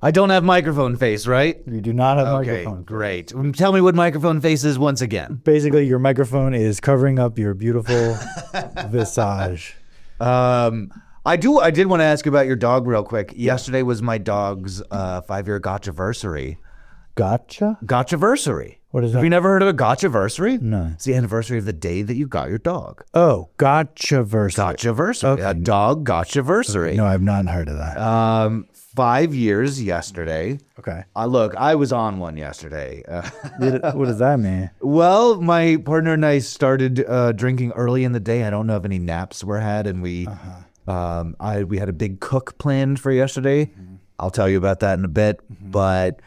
I don't have microphone face, right? You do not have Okay, microphone. great. Tell me what microphone face is once again. Basically, your microphone is covering up your beautiful visage. I did want to ask you about your dog real quick. Yesterday was my dog's 5-year gotcha-versary. Gotcha? Gotcha-versary. What is Have that? you never heard of a gotcha-versary? No. It's the anniversary of the day that you got your dog. Oh, gotcha-versary. Gotcha-versary. Okay. A dog gotcha-versary. No, I've not heard of that. 5 years yesterday. Okay. Look, I was on one yesterday. What does that mean? Well, my partner and I started drinking early in the day. I don't know if any naps were had, and we had a big cook planned for yesterday. Mm-hmm. I'll tell you about that in a bit. Mm-hmm. But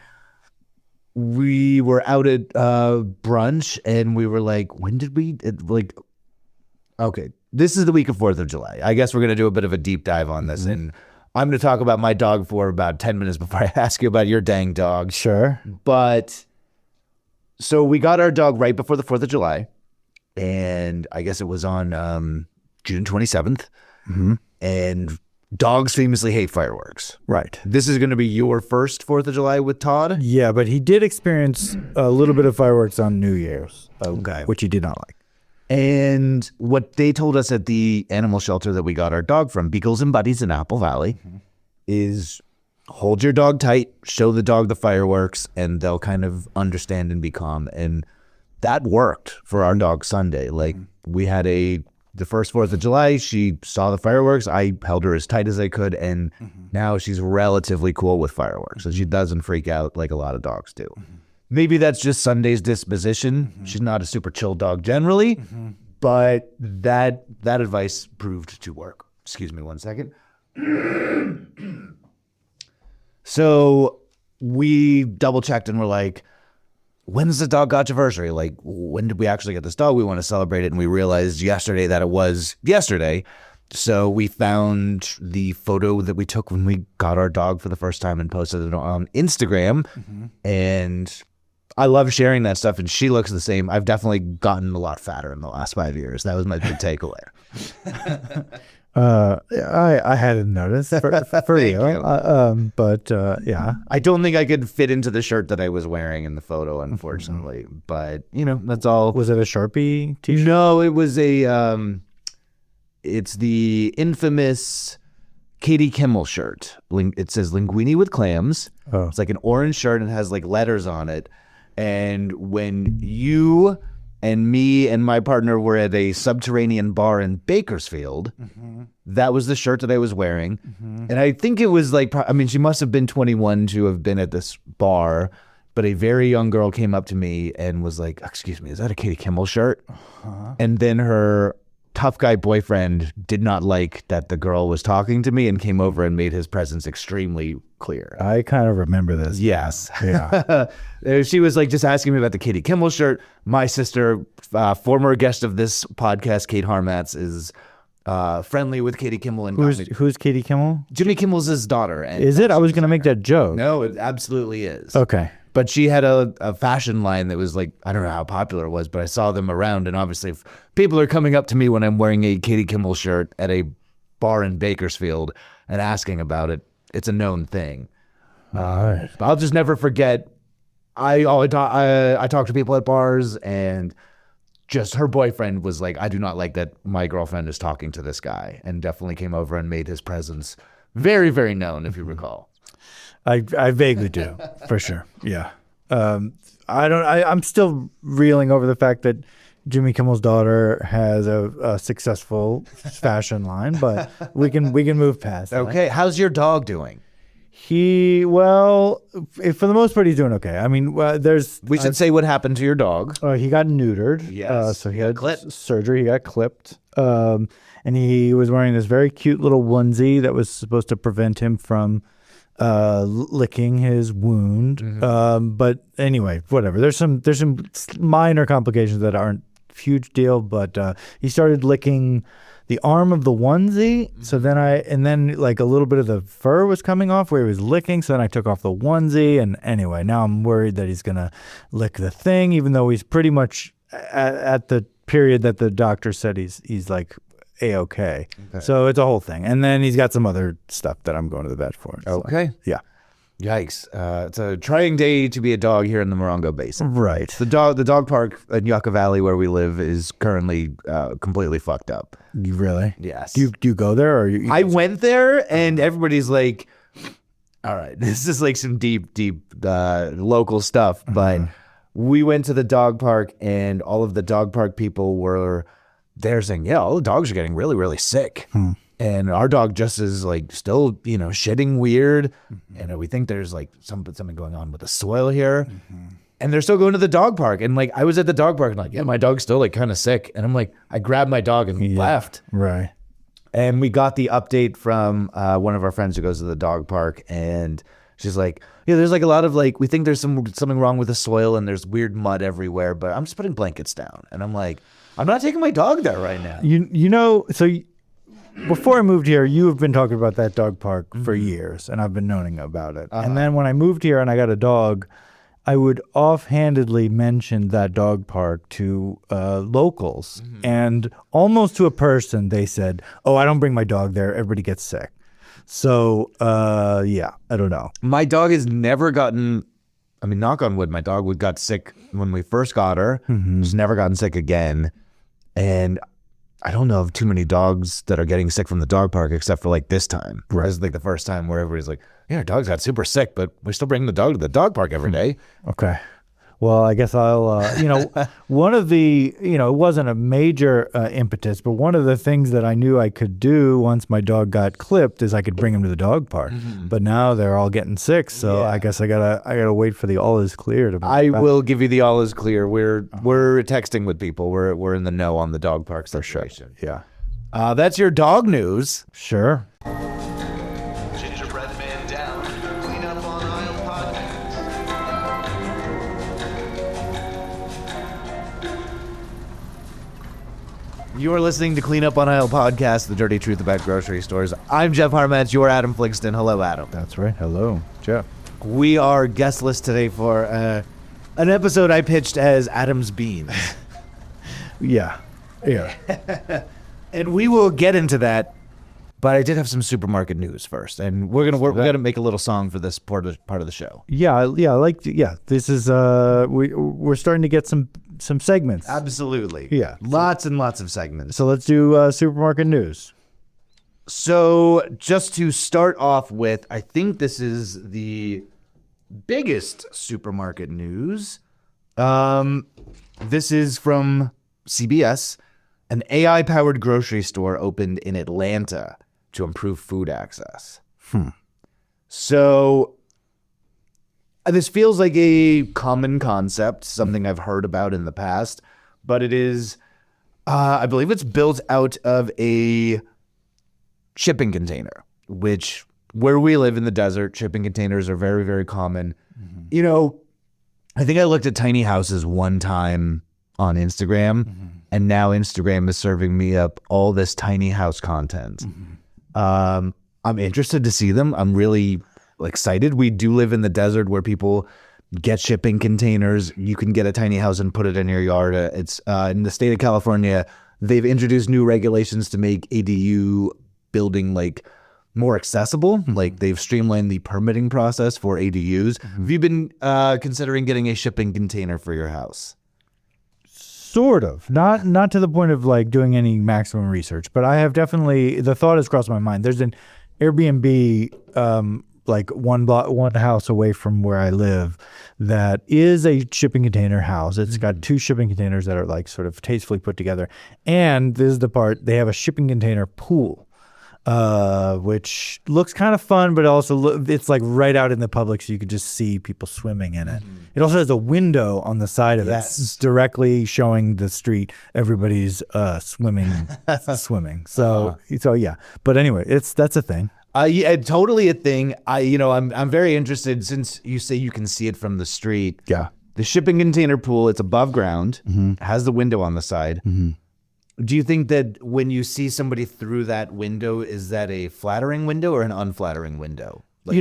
we were out at brunch, and we were like, when did we okay, this is the week of 4th of July. I guess we're going to do a bit of a deep dive on this, and I'm going to talk about my dog for about 10 minutes before I ask you about your dang dog. Sure. But so we got our dog right before the 4th of July, and I guess it was on June 27th. Mm-hmm. And dogs famously hate fireworks. Right. This is going to be your first 4th of July with Todd? Yeah, but he did experience a little bit of fireworks on New Year's, which he did not like. And what they told us at the animal shelter that we got our dog from, Beagles and Buddies in Apple Valley, is hold your dog tight, show the dog the fireworks, and they'll kind of understand and be calm. And that worked for our dog Sunday. Like, we had the first 4th of July, she saw the fireworks. I held her as tight as I could, and now she's relatively cool with fireworks. So she doesn't freak out like a lot of dogs do. Maybe that's just Sunday's disposition. She's not a super chill dog generally, but that advice proved to work. Excuse me 1 second. So we double checked and we're like, when's the dog gotcha-versary? Like, when did we actually get this dog? We want to celebrate it. And we realized yesterday that it was yesterday. So we found the photo that we took when we got our dog for the first time and posted it on Instagram. And I love sharing that stuff, and she looks the same. I've definitely gotten a lot fatter in the last 5 years. That was my big takeaway. I hadn't noticed for you. But yeah. I don't think I could fit into the shirt that I was wearing in the photo, unfortunately. But, that's all. Was it a Sharpie t-shirt? No, it was it's the infamous Katie Kimmel shirt. It says linguine with clams. Oh. It's like an orange shirt and has like letters on it. And when you and me and my partner were at a subterranean bar in Bakersfield, that was the shirt that I was wearing. And I think it was she must have been 21 to have been at this bar, but a very young girl came up to me and was like, excuse me, is that a Katie Kimmel shirt? And then her tough guy boyfriend did not like that the girl was talking to me and came over and made his presence extremely clear. I kind of remember this. Yes. Yeah. She was like just asking me about the Katie Kimmel shirt. My sister, former guest of this podcast, Kate Harmatz, is friendly with Katie Kimmel. And who's Katie Kimmel? Jimmy Kimmel's his daughter. And is it? I was going to make that joke. No, it absolutely is. Okay. But she had a fashion line that was like, I don't know how popular it was, but I saw them around. And obviously, if people are coming up to me when I'm wearing a Katie Kimmel shirt at a bar in Bakersfield and asking about it, it's a known thing. But I'll just never forget. I talk to people at bars, and just her boyfriend was like, I do not like that my girlfriend is talking to this guy, and definitely came over and made his presence very, very known, if you recall. I vaguely do, for sure. Yeah. I'm still reeling over the fact that Jimmy Kimmel's daughter has a successful fashion line, but we can move past that. Okay. How's your dog doing? For the most part, he's doing okay. I mean, we should say what happened to your dog. He got neutered. Yes. So he had surgery. He got clipped. And he was wearing this very cute little onesie that was supposed to prevent him from licking his wound. But anyway, whatever. There's some minor complications that aren't a huge deal, but he started licking the arm of the onesie. So then like a little bit of the fur was coming off where he was licking. So then I took off the onesie, and anyway, now I'm worried that he's gonna lick the thing, even though he's pretty much at the period that the doctor said he's like A-okay. So it's a whole thing. And then he's got some other stuff that I'm going to the vet for. Okay. So, yeah. Yikes. It's a trying day to be a dog here in the Morongo Basin. Right. The dog park in Yucca Valley where we live is currently completely fucked up. You really? Yes. Do you go there or I went there and everybody's like, all right, this is like some deep local stuff. But we went to the dog park and all of the dog park people were there saying, yeah, all the dogs are getting really, really sick. And our dog just is like still, shitting weird. And we think there's like something going on with the soil here. And they're still going to the dog park. And like, I was at the dog park and like, yeah, my dog's still like kind of sick. And I'm like, I grabbed my dog and left. Right. And we got the update from one of our friends who goes to the dog park. And she's like, yeah, there's like a lot of like, we think there's something wrong with the soil and there's weird mud everywhere, but I'm just putting blankets down. And I'm like, I'm not taking my dog there right now. Before I moved here, you have been talking about that dog park for years, and I've been knowing about it. And then when I moved here and I got a dog, I would offhandedly mention that dog park to locals. And almost to a person, they said, oh, I don't bring my dog there. Everybody gets sick. So, I don't know. My dog has never gotten, knock on wood, my dog got sick when we first got her. She's never gotten sick again. And I don't know of too many dogs that are getting sick from the dog park except for like this time. Right. This is like the first time where everybody's like, yeah, our dogs got super sick, but we still bring the dog to the dog park every day. Okay. Well, I guess I'll, one of the, it wasn't a major impetus, but one of the things that I knew I could do once my dog got clipped is I could bring him to the dog park. But now they're all getting sick, so I guess I gotta wait for the all is clear to. I will give you the all is clear. We're texting with people. We're in the know on the dog park situation. Yeah. That's your dog news. Sure. Gingerbread Man down. Clean up on aisle podcast. You are listening to Clean Up on Aisle Podcast, the dirty truth about grocery stores. I'm Jeff Harmatz. You're Adam Fligston. Hello, Adam. That's right. Hello, Jeff. We are guestless today for an episode I pitched as Adam's Beans. Yeah. And we will get into that, but I did have some supermarket news first, and we're gonna make a little song for this part of the show. This is we're starting to get some segments. Absolutely. Yeah. Lots and lots of segments. So let's do supermarket news. So just to start off with, I think this is the biggest supermarket news. This is from CBS. An AI-powered grocery store opened in Atlanta to improve food access. So this feels like a common concept, something I've heard about in the past, but it is, I believe it's built out of a shipping container, which where we live in the desert, shipping containers are very, very common. I think I looked at tiny houses one time on Instagram, and now Instagram is serving me up all this tiny house content. I'm interested to see them. I'm really excited. We do live in the desert where people get shipping containers. You can get a tiny house and put it in your yard. It's in the state of California. They've introduced new regulations to make ADU building more accessible. Like they've streamlined the permitting process for ADUs. Have you been considering getting a shipping container for your house? Sort of. Not to the point of doing any maximum research, but I have definitely, the thought has crossed my mind. There's an Airbnb one house away from where I live that is a shipping container house. It's got two shipping containers that are sort of tastefully put together. And this is the part, they have a shipping container pool. Which looks kind of fun, but also it's right out in the public, so you could just see people swimming in it. It also has a window on the side of it. It's directly showing the street. Everybody's swimming. So yeah. But anyway, that's a thing. Yeah, totally a thing. I'm very interested since you say you can see it from the street. Yeah. The shipping container pool, it's above ground, has the window on the side. Do you think that when you see somebody through that window, is that a flattering window or an unflattering window? I'm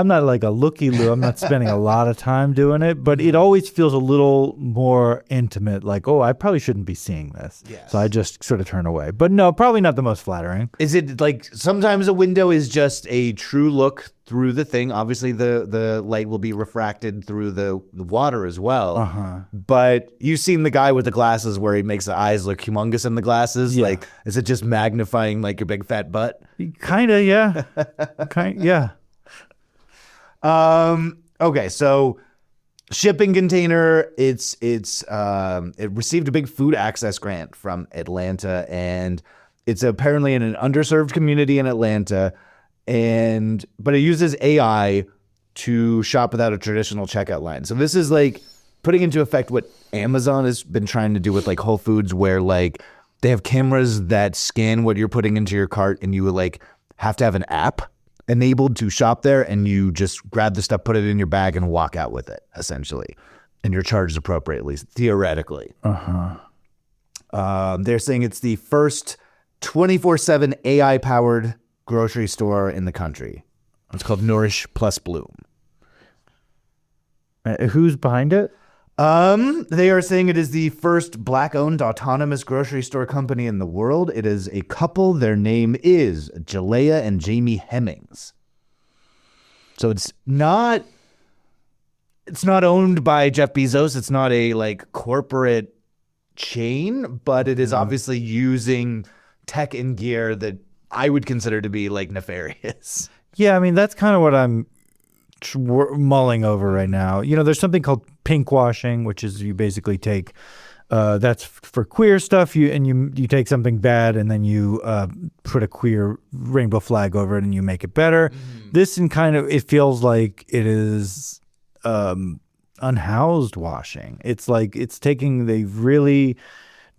not like a looky-loo. I'm not spending a lot of time doing it, but it always feels a little more intimate. I probably shouldn't be seeing this. Yes. So I just sort of turn away. But no, probably not the most flattering. Is it sometimes a window is just a true look through the thing. Obviously, the light will be refracted through the water as well. But you've seen the guy with the glasses where he makes the eyes look humongous in the glasses. Yeah. Like, is it just magnifying like your big fat butt? Kind of, yeah. Yeah. Okay, so shipping container, it received a big food access grant from Atlanta, and it's apparently in an underserved community in Atlanta, but it uses AI to shop without a traditional checkout line. So this is like putting into effect what Amazon has been trying to do with like Whole Foods, where like they have cameras that scan what you're putting into your cart, and you would like have to have an app enabled to shop there, and you just grab the stuff, put it in your bag, and walk out with it, essentially. And you're charged appropriately, theoretically. They're saying it's the first 24/7 AI-powered grocery store in the country. It's called Nourish Plus Bloom. Who's behind it? They are saying it is the first Black-owned autonomous grocery store company in the world. It is a couple. Their name is Jalea and Jamie Hemmings. So it's not owned by Jeff Bezos. It's not a like corporate chain, but it is obviously using tech and gear that I would consider to be like nefarious. Yeah, I mean, that's kind of what I'm mulling over right now. You know, there's something called pink washing, which is you basically take that's for queer stuff. You take something bad and then you put a queer rainbow flag over it and you make it better. This it feels like it is unhoused washing. It's like it's taking the really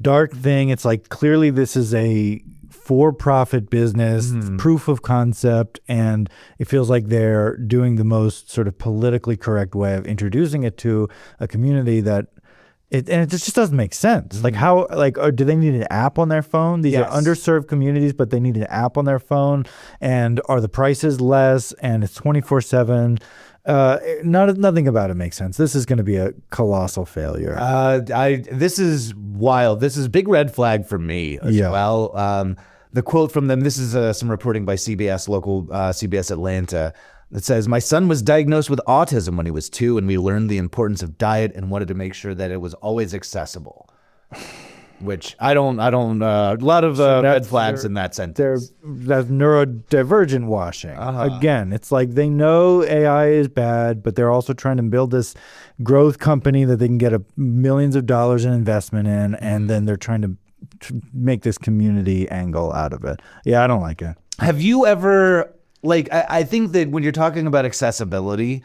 dark thing. It's like clearly this is a for-profit business, proof of concept, and it feels like they're doing the most sort of politically correct way of introducing it to a community that it just doesn't make sense. Like how, do they need an app on their phone? These are underserved communities, but they need an app on their phone, and are the prices less, and it's 24/7. Nothing about it makes sense. This is going to be a colossal failure. This is wild. This is big red flag for me as well. The quote from them, this is some reporting by CBS, local CBS Atlanta, that says, "My son was diagnosed with autism when he was 2, and we learned the importance of diet and wanted to make sure that it was always accessible." Which I don't, a lot of red flags in that sentence. That's neurodivergent washing. Again, it's like they know AI is bad, but they're also trying to build this growth company that they can get millions of dollars in investment in, and then they're trying to make this community angle out of it. Yeah, I don't like it. Have you ever, I think that when you're talking about accessibility,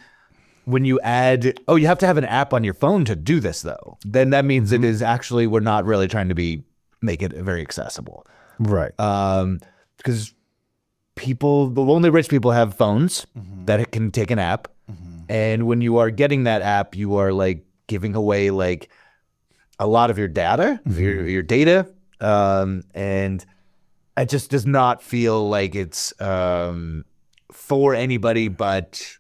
when you add, you have to have an app on your phone to do this, though, then that means it is actually, we're not really trying to make it very accessible. Right. Because only rich people have phones that can take an app. And when you are getting that app, you are like giving away like a lot of your data, your data. And it just does not feel like it's for anybody but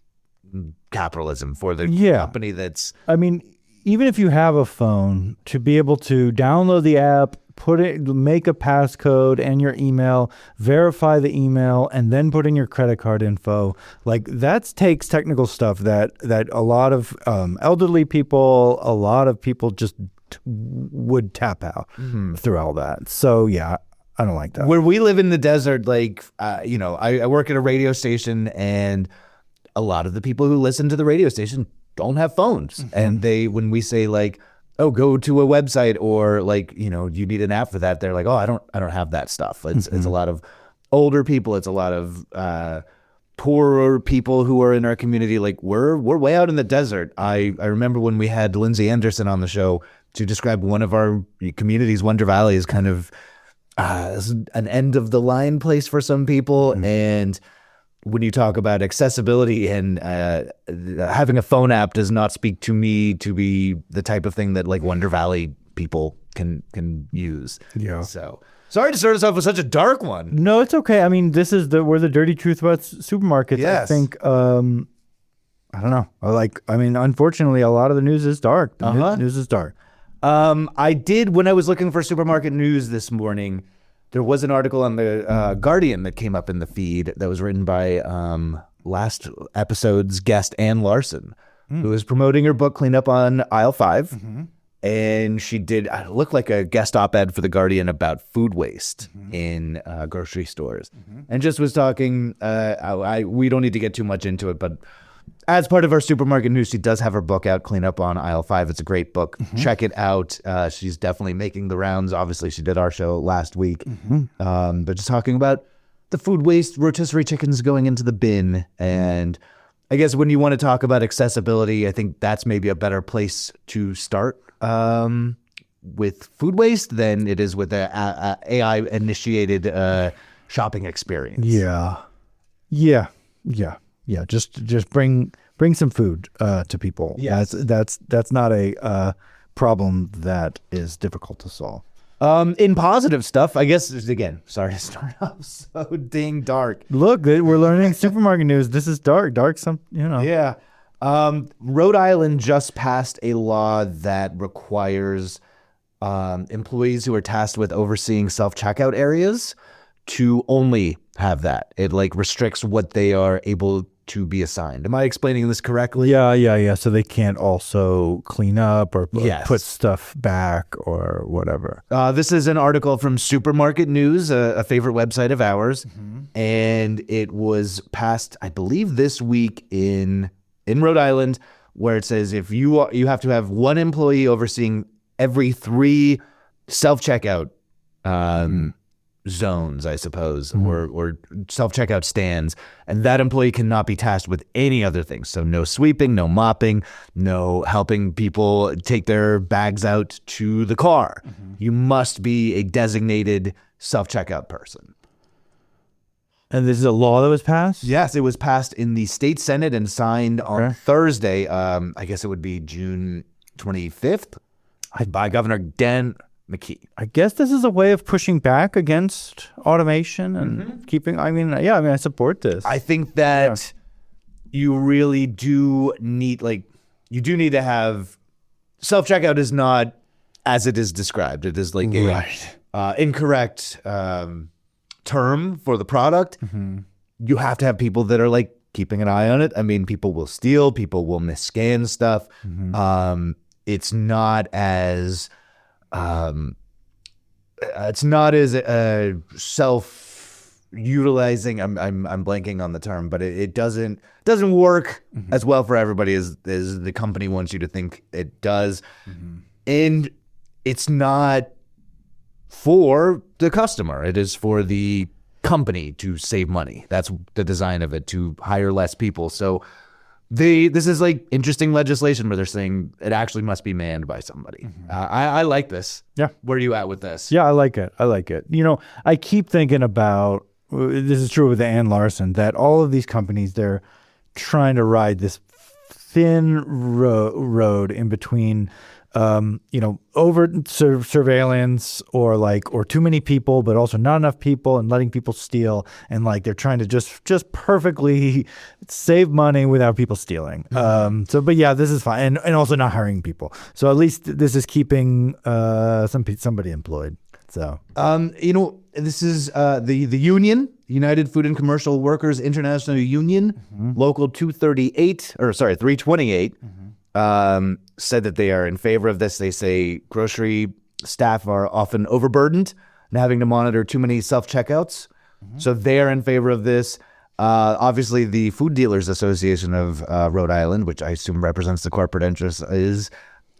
capitalism, for the company that's... I mean, even if you have a phone, to be able to download the app, make a passcode and your email, verify the email, and then put in your credit card info, like that takes technical stuff that a lot of elderly people, a lot of people just would tap out through all that. So yeah, I don't like that. Where we live in the desert, I work at a radio station, and a lot of the people who listen to the radio station don't have phones. And when we say like, oh, go to a website, or like, you need an app for that, they're like, oh, I don't have that stuff. It's a lot of older people. It's a lot of poorer people who are in our community. Like we're way out in the desert. I remember when we had Lindsay Anderson on the show to describe one of our communities, Wonder Valley, is kind of an end of the line place for some people. And when you talk about accessibility and having a phone app does not speak to me to be the type of thing that like Wonder Valley people can use. Yeah. So sorry to start us off with such a dark one. No, it's okay. I mean, this is where the dirty truth about supermarkets. Yes. I think, I don't know. Unfortunately, a lot of the news is dark. The news is dark. I did, when I was looking for supermarket news this morning, there was an article on the Guardian that came up in the feed that was written by last episode's guest, Ann Larson, who is promoting her book Clean Up on Aisle 5. And she did look like a guest op-ed for The Guardian about food waste in grocery stores. And just was talking, we don't need to get too much into it, but as part of our supermarket news, she does have her book out, Clean Up on Aisle 5. It's a great book. Check it out. She's definitely making the rounds. Obviously, she did our show last week. But just talking about the food waste, rotisserie chickens going into the bin. And I guess when you want to talk about accessibility, I think that's maybe a better place to start with food waste than it is with the AI-initiated shopping experience. Yeah. Just bring some food to people. Yes. That's not a problem that is difficult to solve. In positive stuff, I guess, again, sorry to start off so dang dark. Look, we're learning supermarket news. This is dark. Yeah. Rhode Island just passed a law that requires employees who are tasked with overseeing self-checkout areas to only have that. It restricts what they are able to be assigned. Am I explaining this correctly? Yeah. So they can't also clean up or Yes. put stuff back or whatever. This is an article from Supermarket News, a favorite website of ours, and it was passed, I believe, this week in Rhode Island, where it says if you have to have one employee overseeing every 3 self-checkout zones, I suppose, or self-checkout stands, and that employee cannot be tasked with any other things. So no sweeping, no mopping, no helping people take their bags out to the car. You must be a designated self-checkout person. And this is a law that was passed? Yes, it was passed in the state Senate and signed on Thursday. I guess it would be June 25th by Governor Dan McKee. I guess this is a way of pushing back against automation and keeping, I support this. I think that you really do need, you do need to have, self-checkout is not as it is described. It is incorrect term for the product. You have to have people that are keeping an eye on it. I mean, people will steal, people will misscan stuff. It's not as self-utilizing. I'm blanking on the term, but it doesn't work as well for everybody as the company wants you to think it does. And it's not for the customer. It is for the company to save money. That's the design of it, to hire less people. So this is interesting legislation where they're saying it actually must be manned by somebody. I like this. Yeah. Where are you at with this? Yeah, I like it. I keep thinking about, this is true with the Ann Larson, that all of these companies, they're trying to ride this thin road in between over surveillance or too many people, but also not enough people, and letting people steal. And they're trying to just perfectly save money without people stealing. This is fine. And also not hiring people. So at least this is keeping somebody employed. So, this is the union, United Food and Commercial Workers International Union, Local 328, said that they are in favor of this. They say grocery staff are often overburdened and having to monitor too many self-checkouts. So they are in favor of this. Obviously, the Food Dealers Association of Rhode Island, which I assume represents the corporate interests, is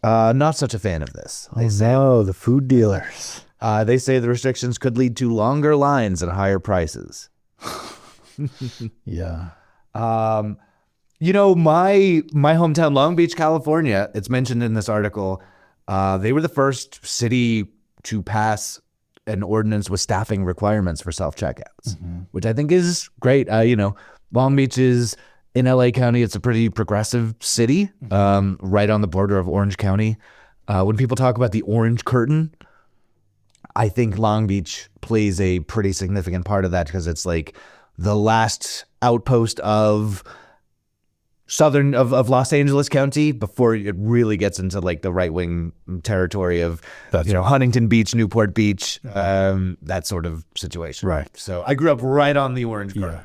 not such a fan of this. The food dealers. They say the restrictions could lead to longer lines and higher prices. Yeah. My hometown, Long Beach, California, it's mentioned in this article, they were the first city to pass an ordinance with staffing requirements for self-checkouts, which I think is great. Long Beach is in LA County. It's a pretty progressive city, right on the border of Orange County. When people talk about the orange curtain, I think Long Beach plays a pretty significant part of that, because it's the last outpost of Los Angeles County before it really gets into the right-wing territory of Huntington Beach, Newport Beach, that sort of situation. Right. So I grew up right on the orange curtain.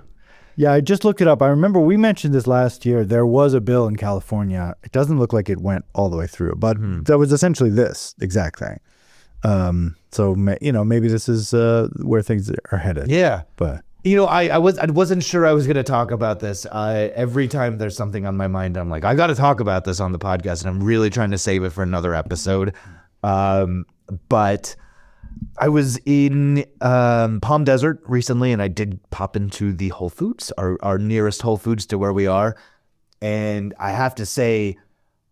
Yeah, I just looked it up. I remember we mentioned this last year. There was a bill in California. It doesn't look like it went all the way through, but that was essentially this exact thing. So maybe this is where things are headed. Yeah. But I wasn't sure I was going to talk about this. Every time there's something on my mind, I'm like, I got to talk about this on the podcast, and I'm really trying to save it for another episode. But I was in Palm Desert recently, and I did pop into the Whole Foods, our nearest Whole Foods to where we are. And I have to say,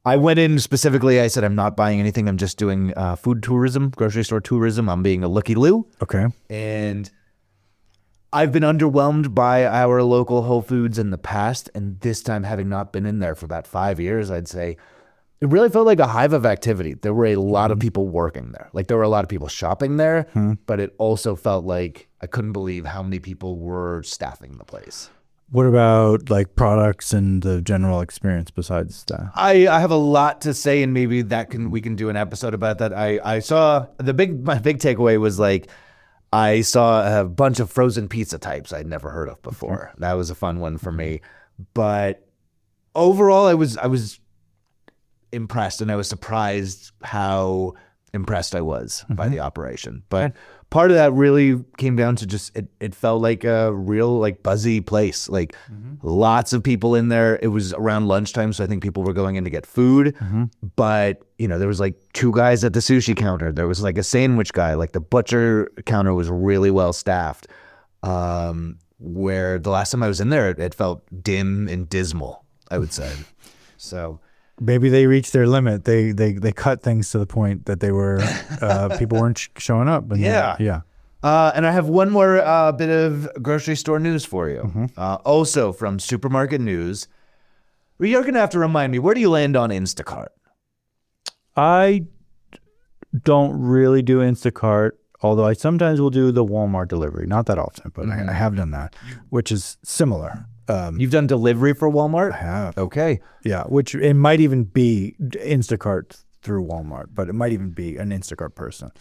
I went in specifically, I said, I'm not buying anything. I'm just doing food tourism, grocery store tourism. I'm being a looky-loo. okay. And I've been underwhelmed by our local Whole Foods in the past. And this time, having not been in there for about 5 years, I'd say, it really felt like a hive of activity. There were a lot of people working there. Like, there were a lot of people shopping there, but it also felt like I couldn't believe how many people were staffing the place. What about like products and the general experience besides that? I have a lot to say, and maybe we can do an episode about that. I saw my big takeaway was like, I saw a bunch of frozen pizza types I'd never heard of before. That was a fun one for me. But overall, I was impressed, and I was surprised how impressed I was by the operation. But part of that really came down to just it felt like a real like buzzy place, like lots of people in there. It was around lunchtime, so I think people were going in to get food. But there was like 2 guys at the sushi counter. There was like a sandwich guy. Like the butcher counter was really well staffed. Where the last time I was in there, it felt dim and dismal, I would say. So Maybe they reached their limit. They cut things to the point that they were people weren't showing up. And yeah. And I have one more bit of grocery store news for you. Also from Supermarket News. You're going to have to remind me, where do you land on Instacart? I don't really do Instacart, although I sometimes will do the Walmart delivery. Not that often, but I have done that, which is similar. You've done delivery for Walmart? I have. Okay. Yeah, which it might even be Instacart through Walmart, but it might even be an Instacart person.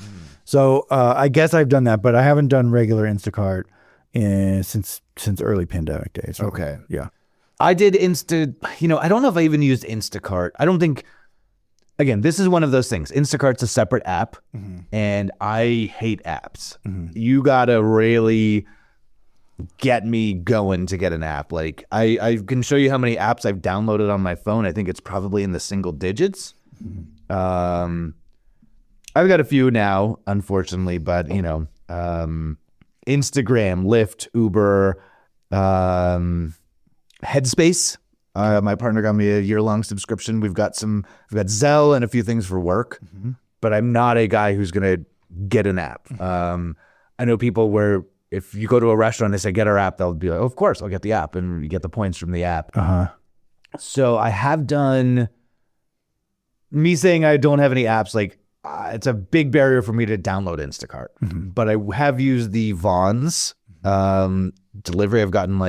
So I guess I've done that, but I haven't done regular Instacart since early pandemic days. So, Okay. Yeah. I did I don't know if I even used Instacart. I don't think, again, this is one of those things. Instacart's a separate app, and I hate apps. You got to really get me going to get an app. Like I can show you how many apps I've downloaded on my phone. I think it's probably in the single digits. I've got a few now, unfortunately, but Instagram, Lyft, Uber, Headspace. My partner got me a year-long subscription. We've got Zelle and a few things for work, but I'm not a guy who's going to get an app. I know people where if you go to a restaurant, they say, get our app, they'll be like, oh, of course, I'll get the app, and you get the points from the app. So I have done, me saying I don't have any apps, like it's a big barrier for me to download Instacart. But I have used the Vons delivery. I've gotten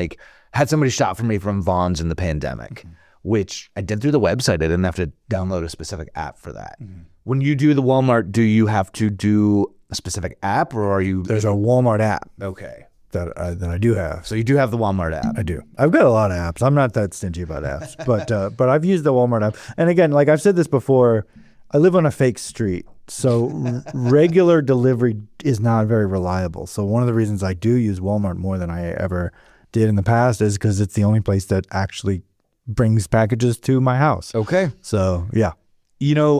had somebody shop for me from Vons in the pandemic, which I did through the website. I didn't have to download a specific app for that. When you do the Walmart, do you have to do a specific app, or are you? There's a Walmart app. Okay. That I do have. So you do have the Walmart app. I do. I've got a lot of apps. I'm not that stingy about apps, but I've used the Walmart app. And again, like I've said this before, I live on a fake street, so regular delivery is not very reliable. So one of the reasons I do use Walmart more than I ever did in the past is because it's the only place that actually brings packages to my house. Okay. So yeah.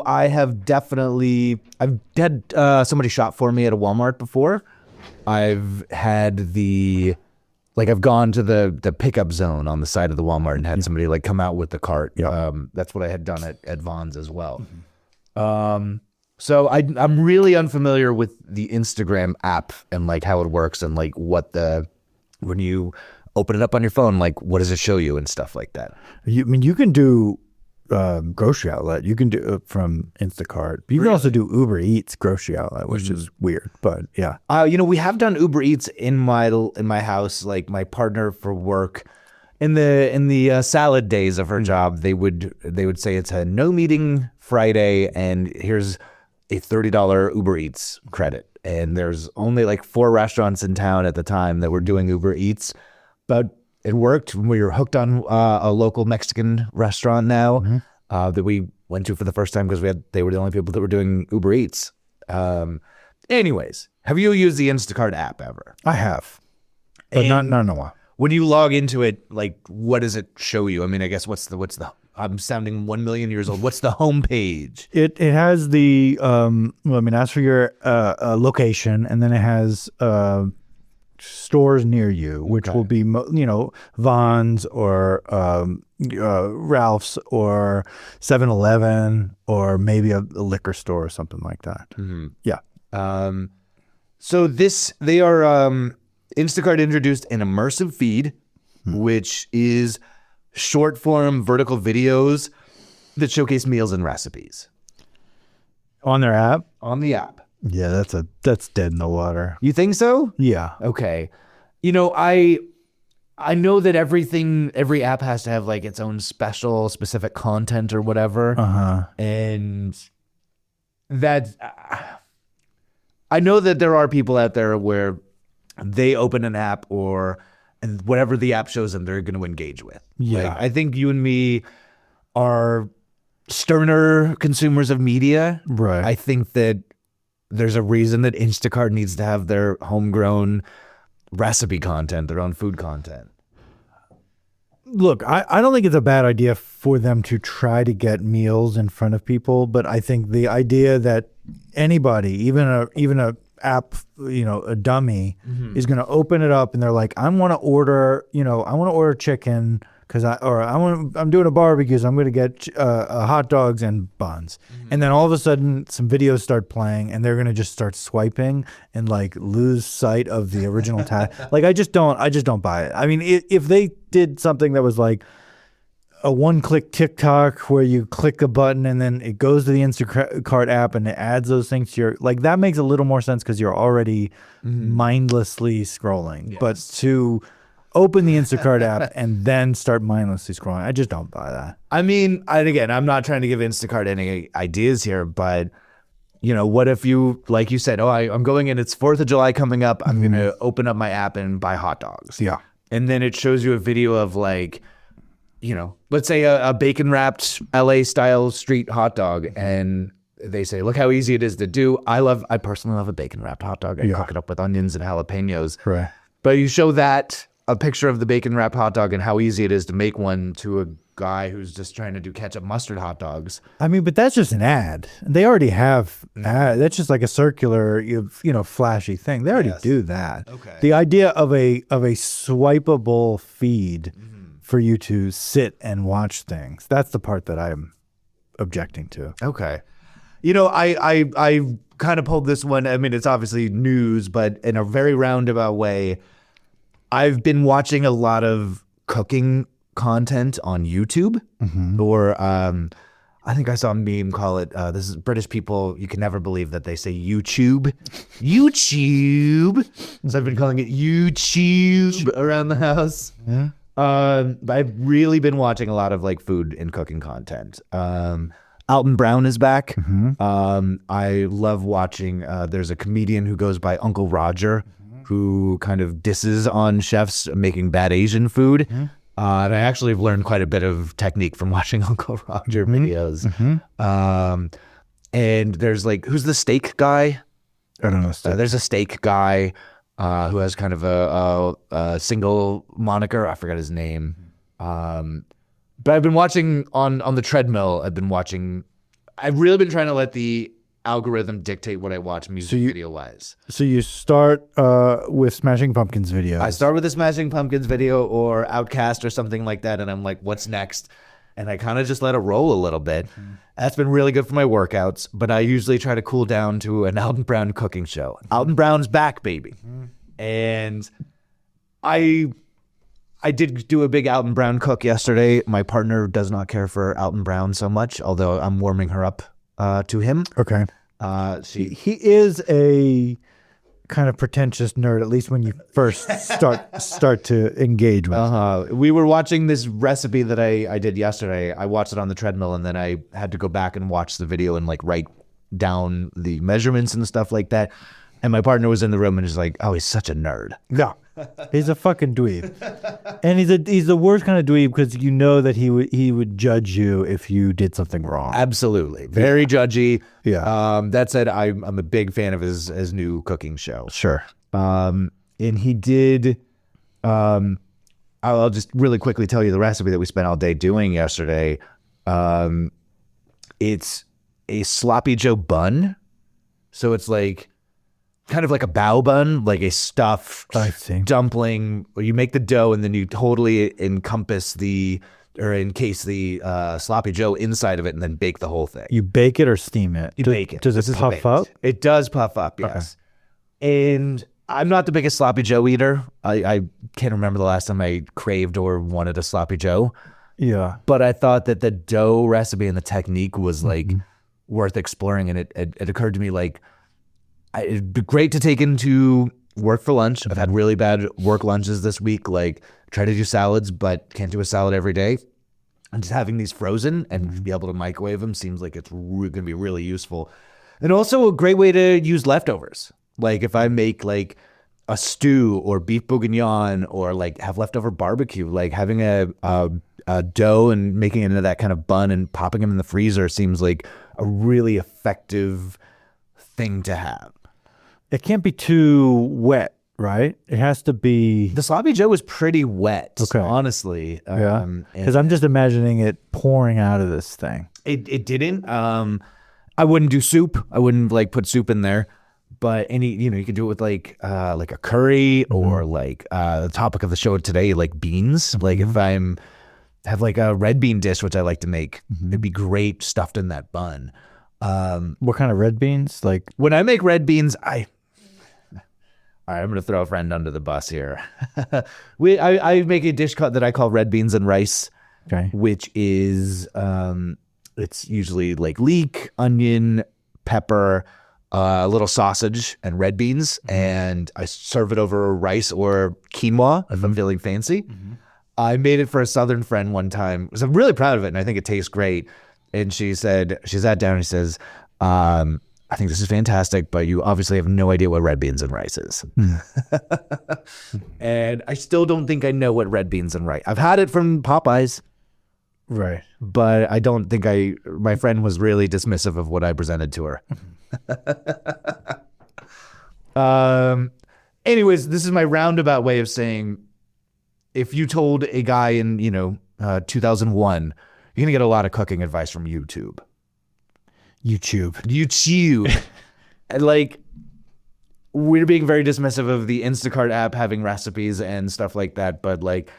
I've had somebody shop for me at a Walmart before. I've had I've gone to the pickup zone on the side of the Walmart and had somebody come out with the cart. Yeah. That's what I had done at Vons as well. So I'm really unfamiliar with the Instagram app and how it works and when you open it up on your phone, what does it show you and stuff like that. You can do grocery outlet. You can do it from Instacart. But you can also do Uber Eats grocery outlet, which is weird, but yeah. We have done Uber Eats in my house. Like my partner for work, in the salad days of her job, they would say it's a no meeting Friday, and here's a $30 Uber Eats credit. And there's only 4 restaurants in town at the time that were doing Uber Eats. But it worked. We were hooked on a local Mexican restaurant now that we went to for the first time because they were the only people that were doing Uber Eats. Anyways, have you used the Instacart app ever? I have, but not in a while. When you log into it, like, what does it show you? I mean, I guess what's the? I'm sounding 1 million years old. What's the homepage? It has the asks for your location, and then it has stores near you, which will be Vons or Ralph's or 7-Eleven or maybe a liquor store or something like that. Mm-hmm. Yeah. So they are Instacart introduced an immersive feed, which is short form vertical videos that showcase meals and recipes On their app? on the app. Yeah, that's dead in the water. You think so? Yeah. Okay. I know that every app has to have like its own specific content or whatever. Uh-huh. And that I know that there are people out there where they open an app and whatever the app shows them, they're going to engage with. Yeah. Like, I think you and me are sterner consumers of media. Right. I think that there's a reason that Instacart needs to have their homegrown recipe content, their own food content. Look, I don't think it's a bad idea for them to try to get meals in front of people, but I think the idea that anybody, even a app, a dummy, is going to open it up and they're like, I want to order chicken because I'm doing a barbecue, so I'm going to get hot dogs and buns, and then all of a sudden some videos start playing and they're going to just start swiping and like lose sight of the original task. Like I just don't buy it. I mean, if they did something that was like a one-click TikTok where you click a button and then it goes to the Instacart app and it adds those things to your, like, that makes a little more sense because you're already mindlessly scrolling. Yes. But to open the Instacart app and then start mindlessly scrolling, I just don't buy that. I mean, and again, I'm not trying to give Instacart any ideas here, but what if you, like you said, I'm going in, it's 4th of July coming up, I'm going to open up my app and buy hot dogs. Yeah. And then it shows you a video of like, let's say a bacon wrapped LA style street hot dog, and they say, look how easy it is to do. I personally love a bacon wrapped hot dog. I cook it up with onions and jalapenos. Right. But you show a picture of the bacon wrapped hot dog and how easy it is to make one to a guy who's just trying to do ketchup mustard hot dogs. I mean, but that's just an ad. They already have an ad. That's just like a circular, flashy thing. They already do that. Okay. The idea of a swipeable feed for you to sit and watch things, that's the part that I'm objecting to. Okay. I kind of pulled this one. I mean, it's obviously news, but in a very roundabout way, I've been watching a lot of cooking content on YouTube, or I think I saw a meme call it, this is British people, you can never believe that they say YouTube. YouTube. So I've been calling it YouTube around the house. Yeah. I've really been watching a lot of like food and cooking content. Alton Brown is back. I love watching, there's a comedian who goes by Uncle Roger, who kind of disses on chefs making bad Asian food. And I actually have learned quite a bit of technique from watching Uncle Roger videos. And there's like, who's the steak guy? I don't know. There's a steak guy who has kind of a single moniker. I forgot his name. But I've been watching on the treadmill. I've really been trying to let the algorithm dictate what I watch video wise. So you start with Smashing Pumpkins video. I start with a Smashing Pumpkins video or Outcast or something like that, and I'm like, what's next? And I kind of just let it roll a little bit. That's been really good for my workouts, but I usually try to cool down to an Alton Brown cooking show. Alton Brown's back, baby. And I did do a big Alton Brown cook yesterday. My partner does not care for Alton Brown so much, although I'm warming her up to him. Okay. He is a kind of pretentious nerd, at least when you first start to engage with. We were watching this recipe that I did yesterday. I watched it on the treadmill, and then I had to go back and watch the video and like write down the measurements and stuff like that. And my partner was in the room and was like, "Oh, he's such a nerd." No, he's a fucking dweeb, and he's the worst kind of dweeb because you know that he would judge you if you did something wrong. Absolutely, very judgy. Yeah. That said, I'm a big fan of his new cooking show. Sure. And he did. I'll just really quickly tell you the recipe that we spent all day doing yesterday. It's a sloppy Joe bun, so it's like kind of like a bao bun, like a stuffed dumpling where you make the dough and then you totally encase the sloppy Joe inside of it and then bake the whole thing. You bake it or steam it? You bake it. Does it puff up? It does puff up, yes. Okay. And I'm not the biggest sloppy Joe eater. I can't remember the last time I craved or wanted a sloppy Joe. Yeah. But I thought that the dough recipe and the technique was like worth exploring. And it occurred to me like, it'd be great to take into work for lunch. I've had really bad work lunches this week. Like try to do salads, but can't do a salad every day. And just having these frozen and be able to microwave them seems like it's going to be really useful. And also a great way to use leftovers. Like if I make like a stew or beef bourguignon or like have leftover barbecue, like having a dough and making it into that kind of bun and popping them in the freezer seems like a really effective thing to have. It can't be too wet, right? It has to be. The sloppy Joe was pretty wet, Okay. honestly. Yeah, because I'm just imagining it pouring out of this thing. It didn't. I wouldn't do soup. I wouldn't like put soup in there. But you can do it with like a curry or like the topic of the show today, like beans. Like if have like a red bean dish, which I like to make, it'd be great stuffed in that bun. What kind of red beans? Like when I make red beans, all right, I'm going to throw a friend under the bus here. I make a dish that I call red beans and rice, which is it's usually like leek, onion, pepper, a little sausage, and red beans, and I serve it over rice or quinoa if I'm feeling fancy. I made it for a Southern friend one time. So I'm really proud of it, and I think it tastes great. And she sat down and she says, I think this is fantastic, but you obviously have no idea what red beans and rice is. And I still don't think I know what red beans and rice. I've had it from Popeyes. right. But I don't think my friend was really dismissive of what I presented to her. Anyways, this is my roundabout way of saying, if you told a guy in, 2001, you're going to get a lot of cooking advice from YouTube. And like, we're being very dismissive of the Instacart app having recipes and stuff like that. But like,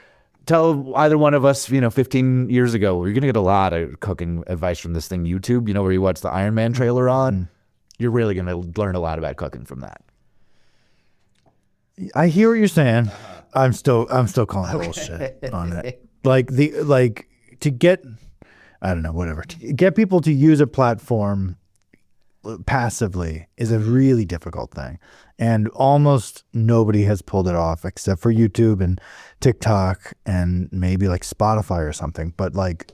tell either one of us, 15 years ago, you're going to get a lot of cooking advice from this thing, YouTube, where you watch the Iron Man trailer on. You're really going to learn a lot about cooking from that. I hear what you're saying. I'm still calling bullshit on it. To get, I don't know, whatever. To get people to use a platform passively is a really difficult thing. And almost nobody has pulled it off except for YouTube and TikTok and maybe like Spotify or something. But like,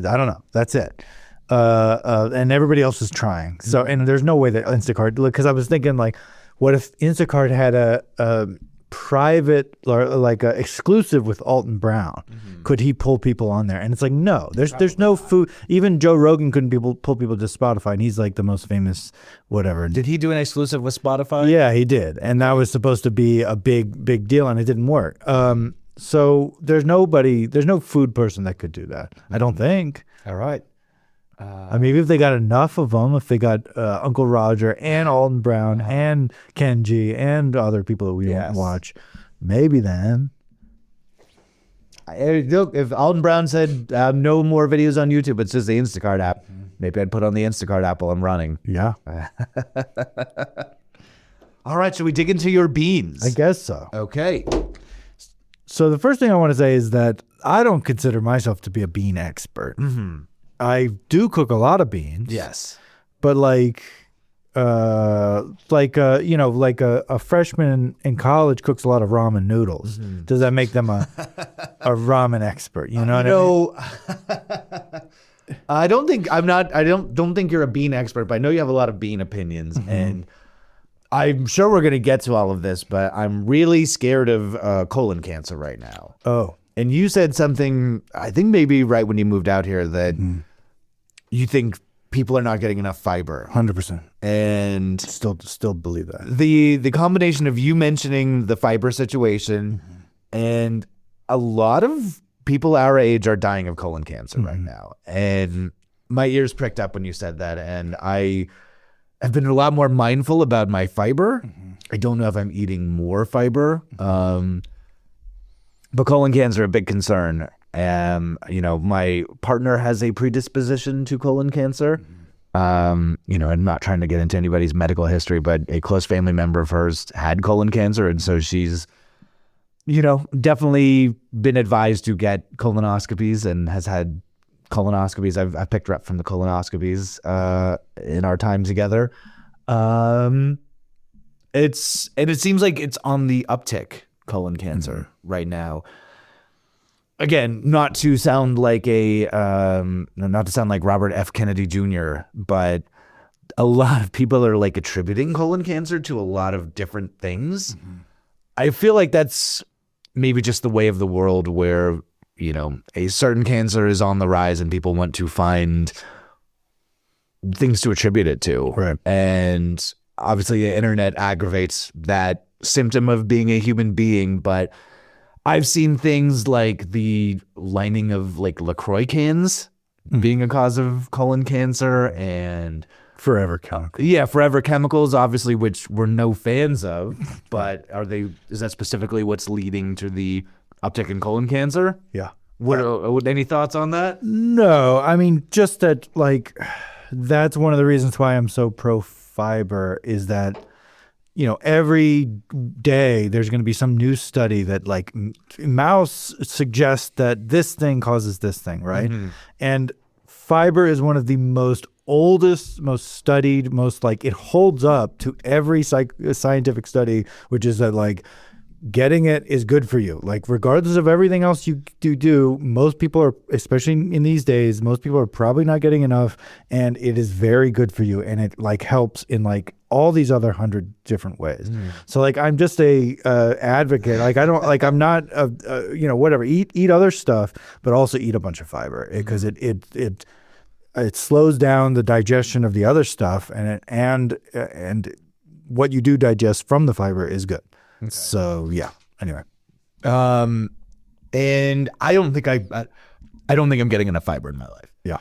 I don't know. That's it. And everybody else is trying. So, and there's no way that Instacart, because I was thinking like, what if Instacart had a private or like a exclusive with Alton Brown? Could he pull people on there? And it's like, no, there's no food. Even Joe Rogan couldn't pull people to Spotify, and he's like the most famous whatever. Did he do an exclusive with Spotify? Yeah, he did. And that was supposed to be a big deal, and it didn't work. So there's no food person that could do that. I don't think. All right. I mean, if they got enough of them, if they got Uncle Roger and Alton Brown and Kenji and other people that we don't watch, maybe then. Look, if Alton Brown said no more videos on YouTube, it's just the Instacart app, maybe I'd put on the Instacart app while I'm running. Yeah. All right, should we dig into your beans? I guess so. Okay. So the first thing I want to say is that I don't consider myself to be a bean expert. I do cook a lot of beans. Yes. But like a freshman in college cooks a lot of ramen noodles. Does that make them a ramen expert? You know what I mean? I don't think you're a bean expert, but I know you have a lot of bean opinions. And I'm sure we're going to get to all of this, but I'm really scared of colon cancer right now. Oh, And you said something, I think maybe right when you moved out here, that you think people are not getting enough fiber. 100%. And Still believe that. the combination of you mentioning the fiber situation and a lot of people our age are dying of colon cancer right now. And my ears pricked up when you said that. And I have been a lot more mindful about my fiber. I don't know if I'm eating more fiber. But colon cancer, a big concern. My partner has a predisposition to colon cancer. I'm not trying to get into anybody's medical history, but a close family member of hers had colon cancer. And so she's, definitely been advised to get colonoscopies and has had colonoscopies. I've picked her up from the colonoscopies in our time together. It seems like it's on the uptick, colon cancer right now. Again, not to sound like Robert F. Kennedy Jr., but a lot of people are like attributing colon cancer to a lot of different things. I feel like that's maybe just the way of the world where, a certain cancer is on the rise and people want to find things to attribute it to. Right. And obviously the internet aggravates that symptom of being a human being, but I've seen things like the lining of like LaCroix cans being a cause of colon cancer, and Forever chemicals. yeah, Forever Chemicals, obviously, which we're no fans of, but is that specifically what's leading to the uptick in colon cancer? Yeah. What any thoughts on that? No, I mean, just that, that's one of the reasons why I'm so pro fiber is that, every day there's going to be some new study that mouse suggests that this thing causes this thing, right? And fiber is one of the most oldest, most studied, it holds up to every scientific study, which is that getting it is good for you. Regardless of everything else you do, most people are, especially in these days, most people are probably not getting enough, and it is very good for you, and it helps in all these other 100 different ways. So I'm just a advocate. I don't I'm not whatever. Eat other stuff, but also eat a bunch of fiber because it slows down the digestion of the other stuff, and what you do digest from the fiber is good. Okay. So yeah. Anyway, and I don't think I'm getting enough fiber in my life. Yeah,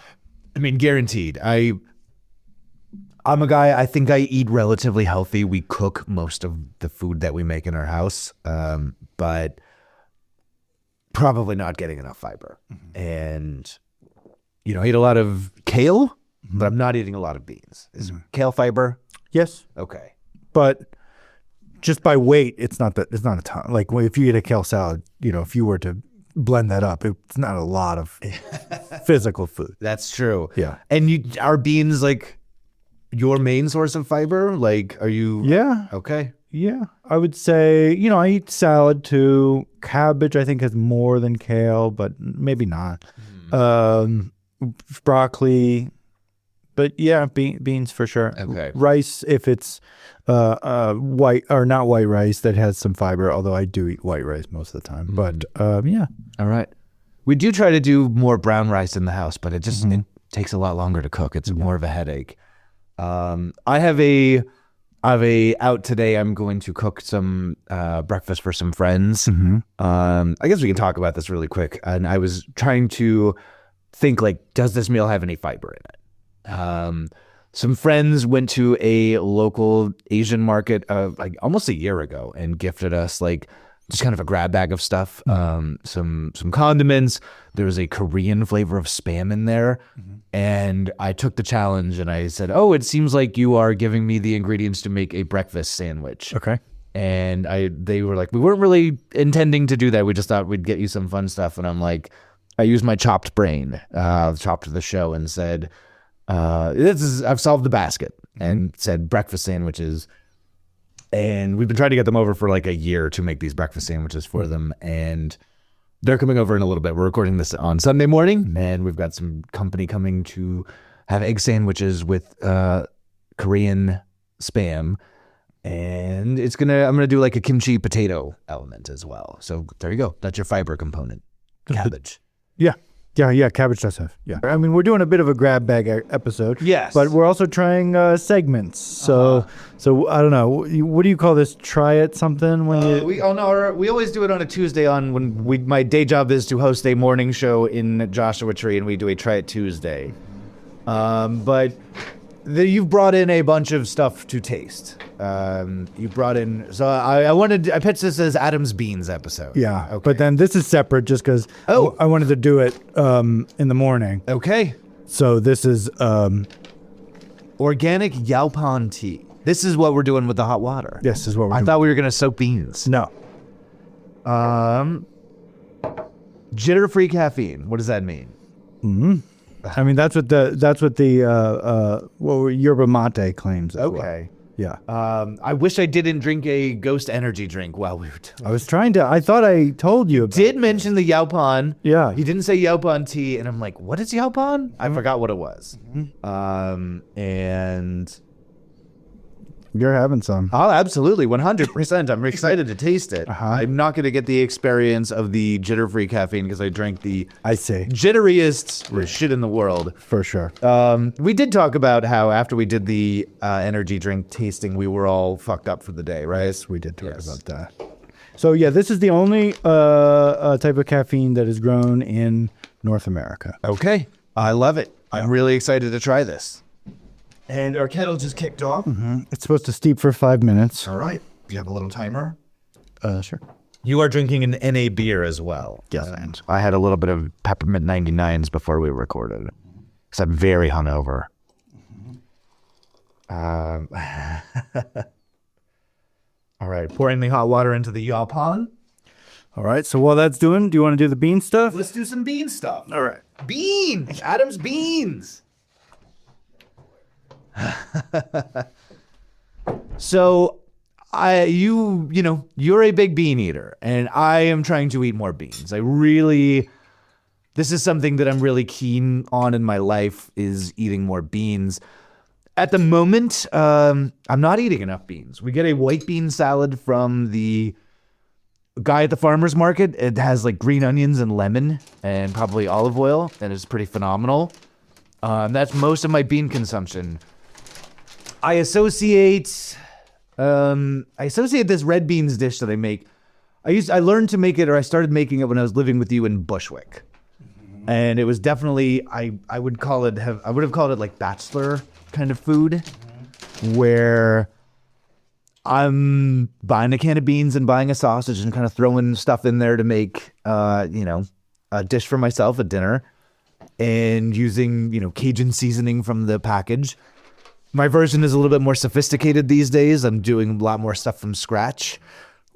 I mean, guaranteed. I'm a guy. I think I eat relatively healthy. We cook most of the food that we make in our house, but probably not getting enough fiber. And I eat a lot of kale, but I'm not eating a lot of beans. Is kale fiber? yes, Okay. but just by weight, it's not a ton. If you eat a kale salad, if you were to blend that up, it's not a lot of physical food. That's true. Yeah. And are beans your main source of fiber? Are you? Yeah. Okay. Yeah. I would say, I eat salad too. Cabbage, I think, has more than kale, but maybe not. Broccoli. But yeah, beans for sure. Okay. Rice, if it's white or not white rice, that has some fiber, although I do eat white rice most of the time. But yeah. All right. We do try to do more brown rice in the house, but it just it takes a lot longer to cook. It's more of a headache. I have a out today. I'm going to cook some breakfast for some friends. I guess we can talk about this really quick. And I was trying to think does this meal have any fiber in it? Some friends went to a local Asian market almost a year ago and gifted us just kind of a grab bag of stuff, some condiments. There was a Korean flavor of Spam in there, and I took the challenge and I said, "Oh, it seems like you are giving me the ingredients to make a breakfast sandwich." Okay. And they were like, "We weren't really intending to do that. We just thought we'd get you some fun stuff." And I'm like, I used my chopped brain, chopped the show, and said, I've solved the basket, and said breakfast sandwiches. And we've been trying to get them over for a year to make these breakfast sandwiches for them. And they're coming over in a little bit. We're recording this on Sunday morning, and we've got some company coming to have egg sandwiches with Korean Spam. And I'm gonna do like a kimchi potato element as well. So there you go. That's your fiber component. Cabbage. Yeah. Cabbage does have. Yeah. I mean, we're doing a bit of a grab bag episode. Yes. But we're also trying segments. So I don't know. What do you call this? Try it something when you. We always do it on a Tuesday my day job is to host a morning show in Joshua Tree, and we do a Try It Tuesday. But you've brought in a bunch of stuff to taste. You brought in, so I pitched this as Adam's Beans episode. Yeah. Okay. But then this is separate just because I wanted to do it in the morning. Okay. So this is Organic Yaupon tea. This is what we're doing with the hot water. This is what we're I doing. thought we were gonna soak beans. No. Jitter-free caffeine. What does that mean? I mean, that's what the yerba mate claims. As well. Okay. Yeah. I wish I didn't drink a Ghost energy drink while we were doing. I was trying to. I thought I told you. About Did mention the Yaupon. Yeah. He didn't say Yaupon tea, and I'm like, what is Yaupon? I forgot what it was. And You're having some. oh, absolutely, 100%. I'm excited to taste it. Uh-huh. I'm not going to get the experience of the jitter-free caffeine because I drank the I see. jitteriest shit in the world. For sure. We did talk about how after we did the energy drink tasting, we were all fucked up for the day, right? Yes, we did talk about that. So yeah, this is the only type of caffeine that is grown in North America. Okay. I love it. I'm really excited to try this. And our kettle just kicked off. It's supposed to steep for 5 minutes. All right. Do you have a little timer? Sure. You are drinking an NA beer as well. Yes. And I had a little bit of peppermint 99s before we recorded because I'm very hungover. All right. Pouring the hot water into the Yaupon. All right. So while that's doing, do you want to do the bean stuff? Let's do some bean stuff. All right. Beans. Adam's beans. So you're a big bean eater, and I am trying to eat more beans. This is something that I'm really keen on in my life, is eating more beans. At the moment, I'm not eating enough beans. We get a white bean salad from the guy at the farmer's market. It has like green onions and lemon and probably olive oil, and it's pretty phenomenal. That's most of my bean consumption. I associate this red beans dish that I make. I learned to make it, or I started making it when I was living with you in Bushwick, and it was definitely I would have called it like bachelor kind of food, where I'm buying a can of beans and buying a sausage and kind of throwing stuff in there to make a dish for myself at dinner, and using Cajun seasoning from the package. My version is a little bit more sophisticated these days. I'm doing a lot more stuff from scratch.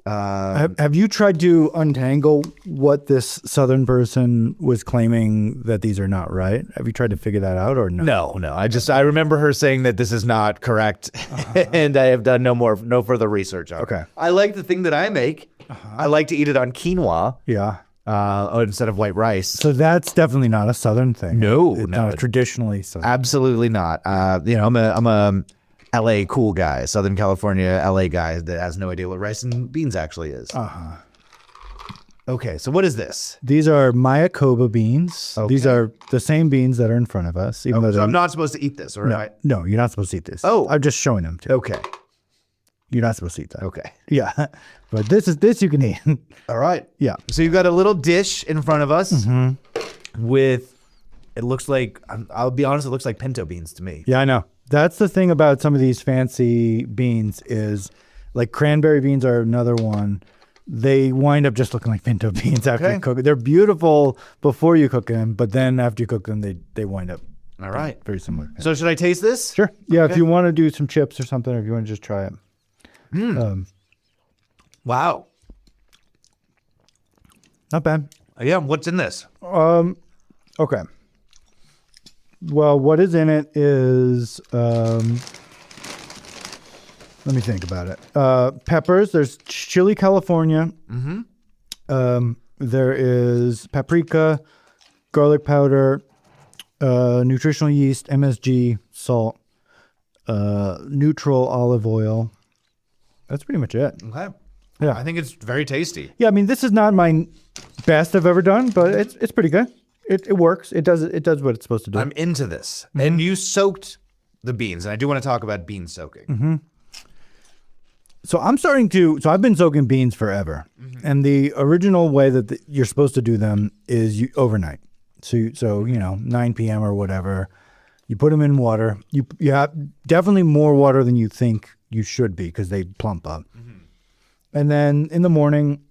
Have you tried to untangle what this Southern person was claiming that these are not right? Have you tried to figure that out or no? No. I remember her saying that this is not correct, and I have done no further research on it. Okay. I like the thing that I make. I like to eat it on quinoa Yeah. instead of white rice. So that's definitely not a Southern thing. No, It's no. not a traditionally Southern. Absolutely not. I'm a LA cool guy, Southern California LA guy that has no idea what rice and beans actually is. Okay, so what is this? These are Mayakoba beans. Okay. These are the same beans that are in front of us. Even though So they're I'm not supposed to eat this, right? No, you're not supposed to eat this. Oh. I'm just showing them to you. Okay. You're not supposed to eat that. Okay. Yeah. But this you can eat. All right. Yeah. So you've got a little dish in front of us with, it looks like, I'll be honest, it looks like pinto beans to me. Yeah, I know. That's the thing about some of these fancy beans is like cranberry beans are another one. They wind up just looking like pinto beans after you cook it. They're beautiful before you cook them, but then after you cook them, they wind up All right. very similar. So should I taste this? Sure. Yeah, Okay. if you want to do some chips or something, or if you want to just try it. Wow. Not bad. Yeah, what's in this? Okay. Well, what is in it is, let me think about it. Peppers. There's chili California. There is paprika, garlic powder, nutritional yeast, MSG, salt, neutral olive oil, That's pretty much it. Okay. Yeah. I think it's very tasty. Yeah, I mean, this is not my best I've ever done, but it's pretty good. It works. It does what it's supposed to do. I'm into this. And you soaked the beans, and I do want to talk about bean soaking. So I've been soaking beans forever. And the original way that you're supposed to do them is overnight. So 9 p.m. or whatever, you put them in water. You have definitely more water than you think you should be because they plump up. And then in the morning,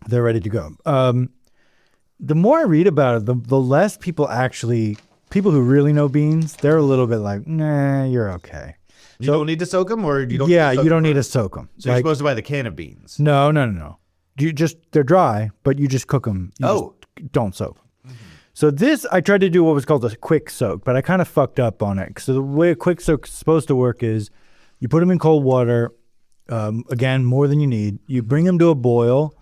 they're ready to go. The more I read about it, the less people who really know beans, they're a little bit like, nah, you're okay. You don't need to soak them, or you don't? Yeah, you don't need to soak them. So you're supposed to buy the can of beans. No. They're dry, but you just cook them. You just don't soak. So this, I tried to do what was called a quick soak, but I kind of fucked up on it. So the way a quick soak is supposed to work is you put them in cold water, again, more than you need. You bring them to a boil,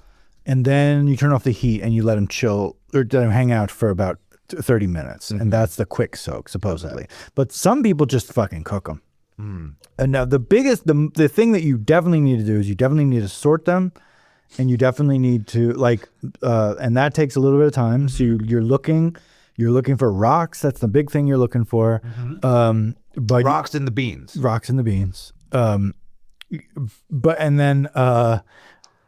and then you turn off the heat and you let them chill or let them hang out for about 30 minutes. And that's the quick soak, supposedly. But some people just fucking cook them. And now the thing that you definitely need to do is you definitely need to sort them. And you definitely need to and that takes a little bit of time. So you're looking for rocks. That's the big thing you're looking for. But Rocks in the beans. Rocks in the beans. And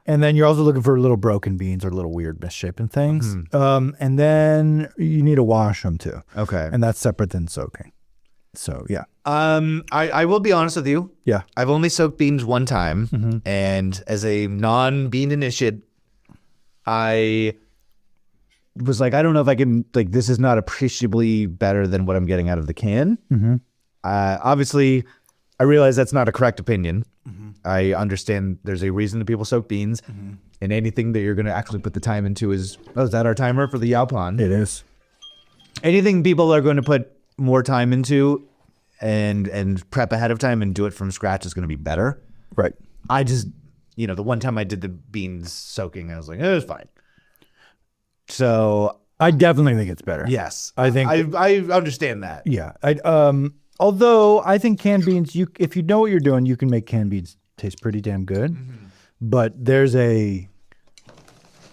then you're also looking for little broken beans or little weird misshapen things. And then you need to wash them too. Okay. And that's separate than soaking. So yeah. I will be honest with you. Yeah. I've only soaked beans one time, and as a non-bean initiate, I was like, I don't know if I can, like, this is not appreciably better than what I'm getting out of the can. Obviously, I realize that's not a correct opinion. I understand there's a reason that people soak beans, and anything that you're going to actually put the time into is that our timer for the Yaupon? It is. Anything Anything people are going to put more time into and prep ahead of time and do it from scratch is going to be better. right. I just, the one time I did the beans soaking, I was like, it was fine. So I definitely think it's better. yes, I think I understand that. Yeah. Although I think canned beans, if you know what you're doing, you can make canned beans taste pretty damn good. But there's I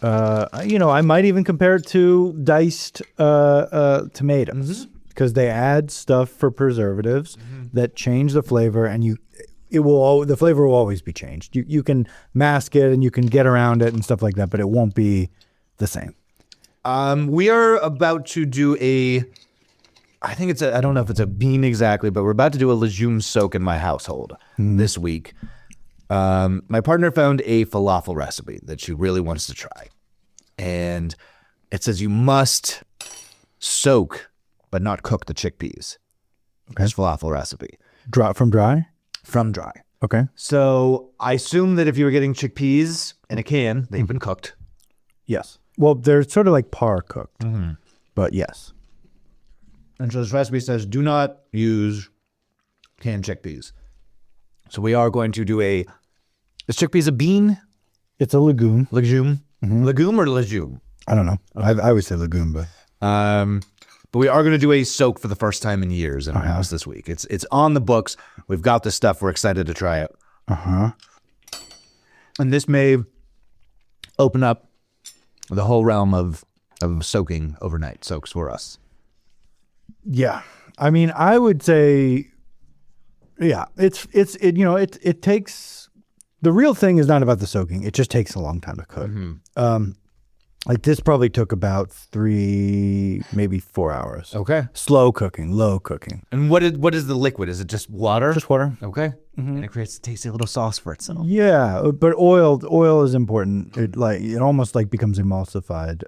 might even compare it to diced tomatoes because they add stuff for preservatives that change the flavor, and the flavor will always be changed. You can mask it and you can get around it and stuff like that, but it won't be the same. We are about to do I don't know if it's a bean exactly, but we're about to do a legume soak in my household this week. My partner found a falafel recipe that she really wants to try. And it says you must soak but not cook the chickpeas. Okay. This falafel recipe. From dry? From dry. Okay. So I assume that if you were getting chickpeas in a can, they've been cooked. Yes. Well, they're sort of like par cooked, but yes. And so this recipe says do not use canned chickpeas. So we are going to do is chickpeas a bean? It's a legume. Legume? Legume or legume? I don't know. I always say legume, but But we are going to do a soak for the first time in years in our house this week. It's on the books. We've got the stuff. We're excited to try it. And this may open up the whole realm of soaking overnight soaks for us. yeah. I mean, I would say, yeah, it takes, the real thing is not about the soaking. It just takes a long time to cook. Like this probably took about 3, maybe 4 hours. Okay. Slow cooking, low cooking. And what is the liquid? Is it just water? Just water. Okay. And it creates a tasty little sauce for itself. Yeah, but oil is important. It almost like becomes emulsified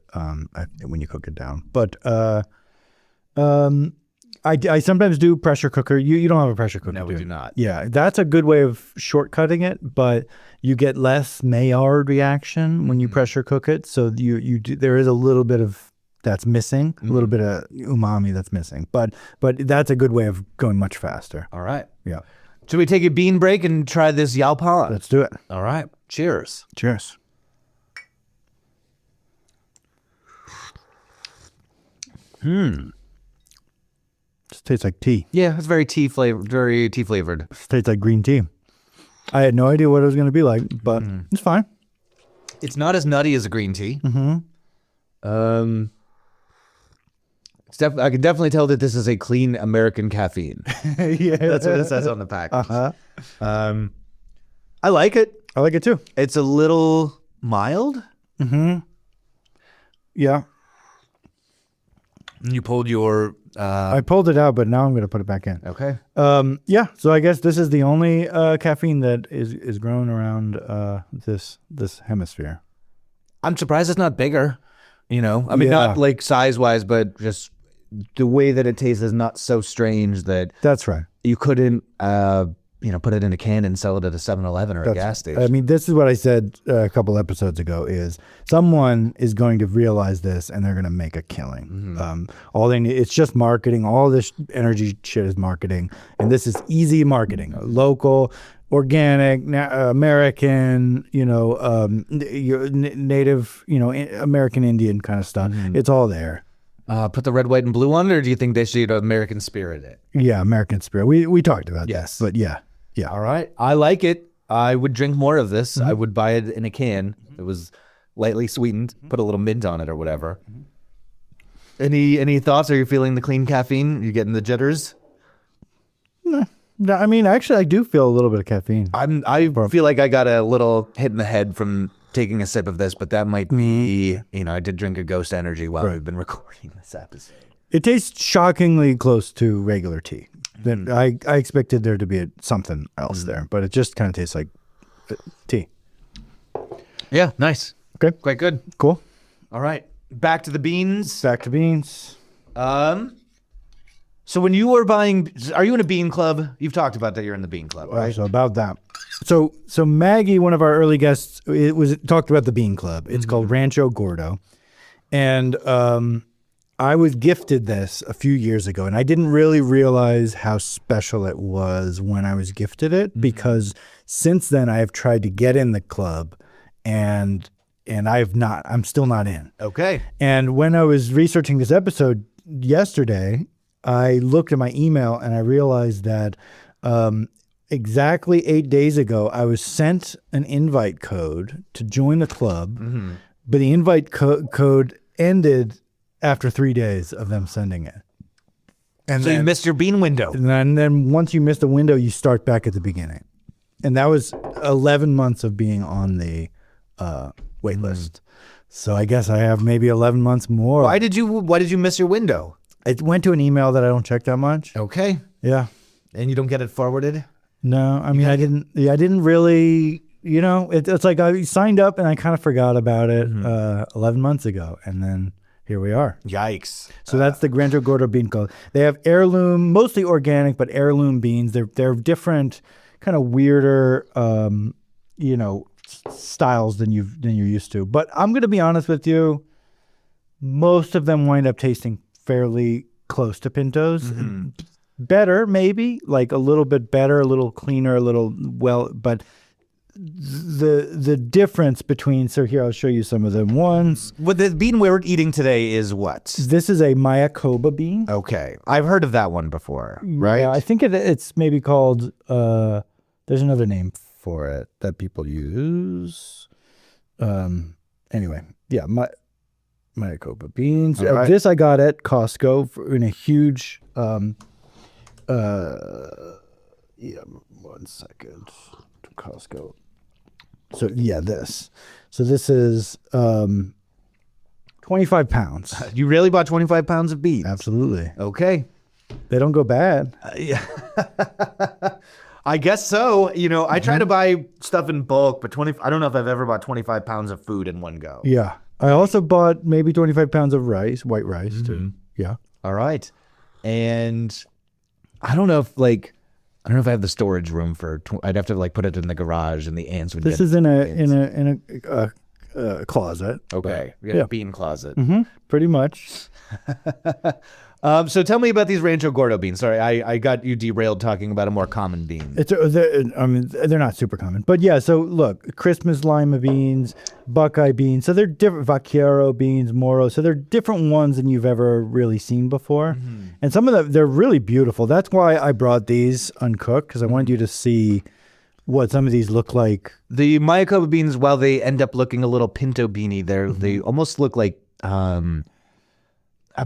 when you cook it down. But I sometimes do pressure cooker. You don't have a pressure cooker. No, we do not. Yeah, that's a good way of shortcutting it, but you get less Maillard reaction when you pressure cook it. So there is a little bit of that's missing, a little bit of umami that's missing. But that's a good way of going much faster. All right. Yeah. Should we take a bean break and try this Yaupon? Let's do it. All right. Cheers. Cheers. Just tastes like tea. Yeah, it's very tea flavored. Tastes like green tea. I had no idea what it was going to be like, but it's fine. It's not as nutty as a green tea. I can definitely tell that this is a clean American caffeine. Yeah, That's what it says on the package. I like it. I like it too. It's a little mild. Yeah. You pulled your... I pulled it out, but now I'm going to put it back in. Okay. Yeah. So I guess this is the only caffeine that is grown around this hemisphere. I'm surprised it's not bigger. I mean, Yeah. not like size-wise, but just the way that it tastes is not so strange that That's right. you couldn't, put it in a can and sell it at a 7-Eleven or a gas station. I mean, this is what I said a couple episodes ago: is someone is going to realize this and they're going to make a killing. All they need, it's just marketing. All this energy shit is marketing, and this is easy marketing. Local, organic, American, native, American Indian kind of stuff. It's all there. Put the red, white, and blue on it, or do you think they should American Spirit it? Yeah, American Spirit. We talked about Yes. that, but yeah. All right. I like it. I would drink more of this. I would buy it in a can. It was lightly sweetened. Put a little mint on it or whatever. Any thoughts? Are you feeling the clean caffeine? Are you getting the jitters? No, I mean, actually, I do feel a little bit of caffeine. I feel like I got a little hit in the head from taking a sip of this, but that might be, I did drink a Ghost Energy while we've been recording this episode. It tastes shockingly close to regular tea. Then I expected there to be something else there, but it just kind of tastes like tea. Yeah, nice. Okay, Quite good. cool. All right. Back to the beans. Back to beans. So when you were buying, are you in a bean club? You've talked about that you're in the bean club, right? So about that. So Maggie, one of our early guests, talked about the bean club. It's called Rancho Gordo, and I was gifted this a few years ago, and I didn't really realize how special it was when I was gifted it, because since then I have tried to get in the club, and I'm still not in. Okay. And when I was researching this episode yesterday, I looked at my email and I realized that exactly 8 days ago, I was sent an invite code to join the club, but the invite code ended after 3 days of them sending it. And So you missed your bean window. and then once you miss the window, you start back at the beginning. And that was 11 months of being on the wait list. So I guess I have maybe 11 months more. Why did you miss your window? It went to an email that I don't check that much. Okay. Yeah. And you don't get it forwarded? No, I mean, I didn't really, it's like I signed up and I kind of forgot about it 11 months ago. And then here we are. Yikes. So that's the Rancho Gordo Bean Club. They have heirloom, mostly organic, but heirloom beans. They're different, kind of weirder, styles than you're used to. But I'm going to be honest with you, most of them wind up tasting fairly close to Pintos. Better, maybe, like a little bit better, a little cleaner, but the difference between, so here, I'll show you some of them. Ones. What the bean we're eating today is what? This is a Mayacoba bean. Okay. I've heard of that one before, right? Yeah, I think it's maybe called, there's another name for it that people use. Anyway, yeah, Mayacoba beans. All right. This I got at Costco in a huge, yeah, 1 second. Costco. So yeah, this. So this is 25 pounds. You really bought 25 pounds of beans? Absolutely. Okay. They don't go bad. Yeah. I guess so. I try to buy stuff in bulk, but I don't know if I've ever bought 25 pounds of food in one go. Yeah. I also bought maybe 25 pounds of rice, white rice too. Yeah. All right. And I don't know if I have the storage room for. I'd have to put it in the garage, and the ants would. This is in a closet. Okay. Yeah. A bean closet. Pretty much. So tell me about these Rancho Gordo beans. Sorry, I got you derailed talking about a more common bean. They're not super common, but yeah. So look, Christmas lima beans, Buckeye beans. So they're different. Vaquero beans, Moro. So they're different ones than you've ever really seen before. And some of them, they're really beautiful. That's why I brought these uncooked, because I wanted you to see what some of these look like. The Mayakoba beans, while they end up looking a little pinto beanie, they almost look like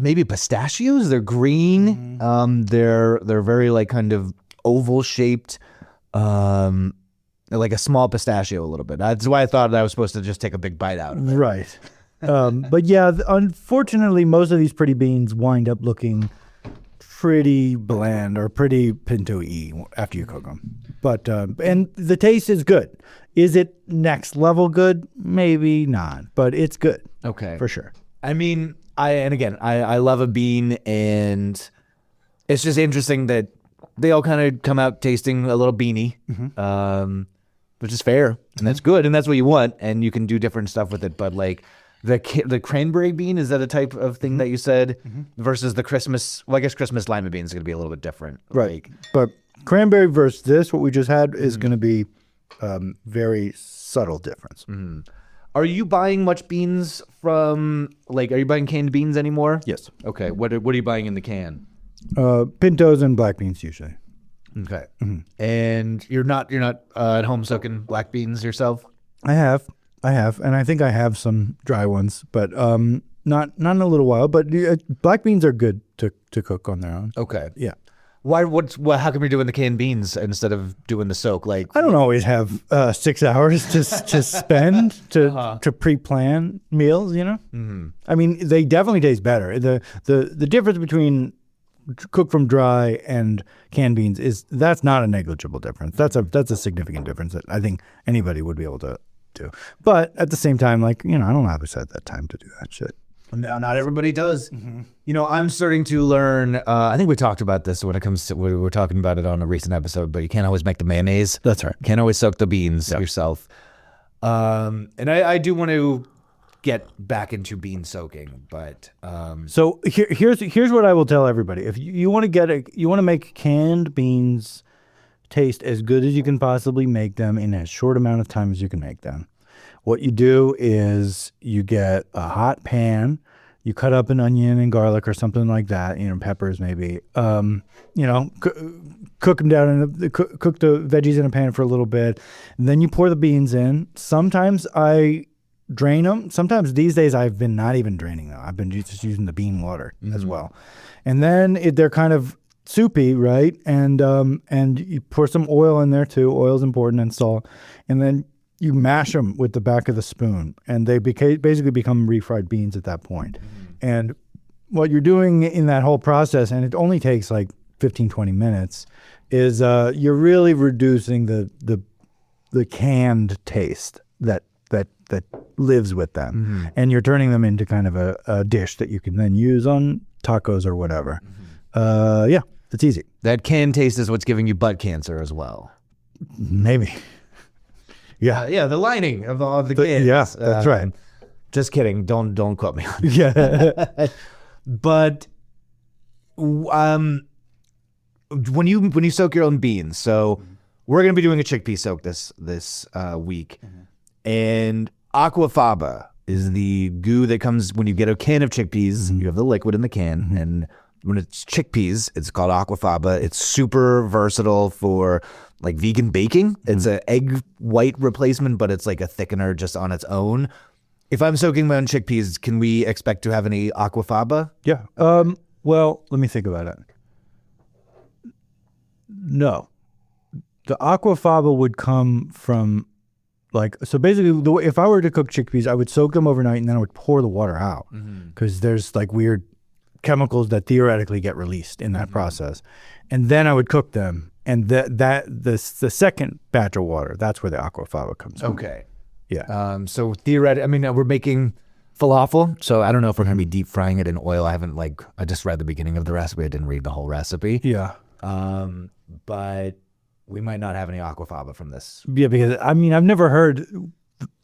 maybe pistachios. They're green. They're very like kind of oval shaped, like a small pistachio a little bit. That's why I thought that I was supposed to just take a big bite out of it. Right. But yeah, unfortunately, most of these pretty beans wind up looking pretty bland or pretty pinto-y after you cook them. But and the taste is good. Is it next level good? Maybe not, but it's good. Okay, for sure. I mean, I love a bean, and it's just interesting that they all kind of come out tasting a little beany, which is fair, and that's good, and that's what you want, and you can do different stuff with it. But like the cranberry bean, is that a type of thing that you said versus the Christmas? Well, I guess Christmas lima bean is going to be a little bit different, right? Like, but cranberry versus this, what we just had, is going to be very subtle difference. Are you buying much beans from like? Are you buying canned beans anymore? Yes. Okay. What are you buying in the can? Pintos and black beans usually. Okay. And you're not at home soaking black beans yourself? I have, and I think I have some dry ones, but not in a little while. But black beans are good to cook on their own. Okay. Yeah. Why? How come you're doing the canned beans instead of doing the soak? Like, I don't always have 6 hours to spend to pre-plan meals. You know. I mean, they definitely taste better. The difference between cooked from dry and canned beans that's not a negligible difference. That's a significant difference that I think anybody would be able to do. But at the same time, like, you know, I don't always have that time to do that shit. No, not everybody does. You know, I'm starting to learn. I think we talked about this when it comes to we were talking about it on a recent episode. But you can't always make the mayonnaise. That's right. Can't always soak the beans yourself. And I do want to get back into bean soaking, but so here's what I will tell everybody: if you want to make canned beans taste as good as you can possibly make them in as short amount of time as you can make them, what you do is you get a hot pan, you cut up an onion and garlic or something like that, you know, peppers maybe, cook them down cook the veggies in a pan for a little bit, and then you pour the beans in. Sometimes I drain them. Sometimes these days I've been not even draining them. I've been just using the bean water as well. And then they're kind of soupy, right? And you pour some oil in there too. Oil's important, and salt. And then you mash them with the back of the spoon, and they basically become refried beans at that point. And what you're doing in that whole process, and it only takes like 15, 20 minutes, is you're really reducing the canned taste that lives with them, and you're turning them into kind of a dish that you can then use on tacos or whatever. Yeah, it's easy. that canned taste is what's giving you butt cancer as well. Maybe. Yeah. Yeah, the lining of the can. Yeah, that's right. Just kidding. Don't quote me on Yeah. But when you soak your own beans, so we're gonna be doing a chickpea soak this week, and aquafaba is the goo that comes when you get a can of chickpeas. You have the liquid in the can, and when it's chickpeas, it's called aquafaba. It's super versatile for like vegan baking. It's an egg white replacement, but it's like a thickener just on its own. If I'm soaking my own chickpeas, can we expect to have any aquafaba? Yeah. Well, let me think about it. No. The aquafaba would come from so basically if I were to cook chickpeas, I would soak them overnight and then I would pour the water out because there's like weird chemicals that theoretically get released in that process. And then I would cook them. And the second batch of water, that's where the aquafaba comes from. Okay. Yeah. So theoretically, I mean, we're making falafel, so I don't know if we're going to be deep frying it in oil. I just read the beginning of the recipe. I didn't read the whole recipe. Yeah. But we might not have any aquafaba from this. Yeah, because I mean, I've never heard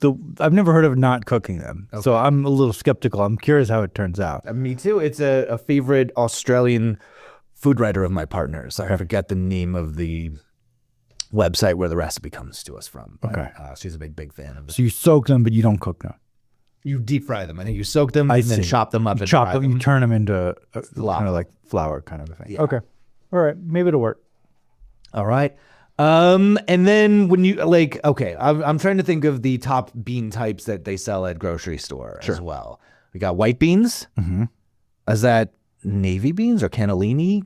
of not cooking them. Okay. So I'm a little skeptical. I'm curious how it turns out. Me too. It's a favorite Australian food writer of my partner's. I forget the name of the website where the recipe comes to us from. But, okay. She's a big fan of it. So you soak them, but you don't cook them. You deep fry them. I think you soak them and then chop them up. You chop them. You turn them into kind of like flour kind of a thing. Yeah. Okay. All right. Maybe it'll work. All right. And then when you okay, I'm trying to think of the top bean types that they sell at grocery store as well. We got white beans. Mm-hmm. Is that navy beans or cannellini?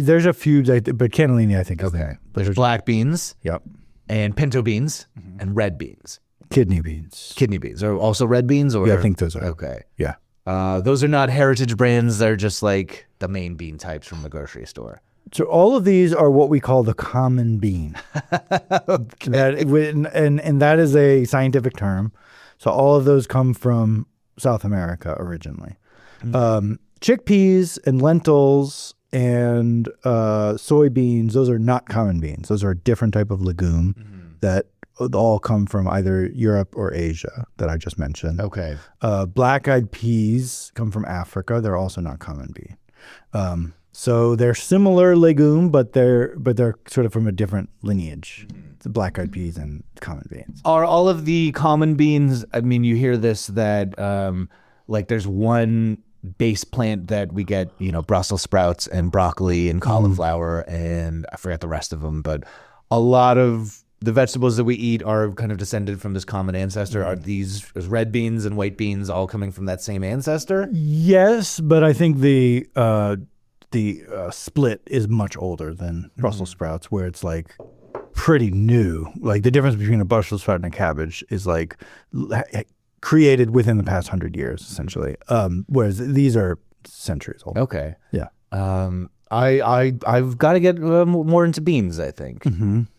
There's a few, but cannellini I think is Okay. There's black beans. Yep. And pinto beans and red beans. Kidney beans. Kidney beans are also red beans, or Yeah, I think those are. okay. Yeah. Those are not heritage brands. They're just like the main bean types from the grocery store. So all of these are what we call the common bean. And that is a scientific term. So all of those come from South America originally. Chickpeas and lentils and soybeans, those are not common beans. Those are a different type of legume that all come from either Europe or Asia that I just mentioned. Okay. Black-eyed peas come from Africa. They're also not common bean. So they're similar legume, but they're sort of from a different lineage. The black-eyed peas and common beans. Are all of the common beans, I mean, you hear this that like there's one base plant that we get, Brussels sprouts and broccoli and cauliflower and I forget the rest of them, but a lot of the vegetables that we eat are kind of descended from this common ancestor. Are these red beans and white beans all coming from that same ancestor? Yes, but I think the split is much older than Brussels sprouts, where it's like pretty new. Like the difference between a Brussels sprout and a cabbage is like created within the past 100 years, essentially. Whereas these are centuries old. Okay. Yeah. I've got to get more into beans, I think.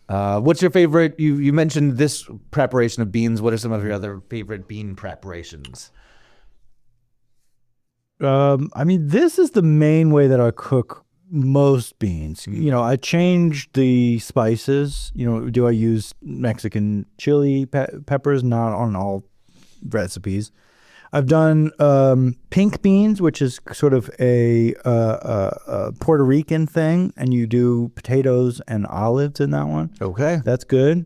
What's your favorite? You mentioned this preparation of beans. What are some of your other favorite bean preparations? I mean, this is the main way that I cook most beans. I change the spices. Do I use Mexican chili peppers? Not on all recipes. I've done pink beans, which is sort of a Puerto Rican thing, and you do potatoes and olives in that one. Okay. That's good.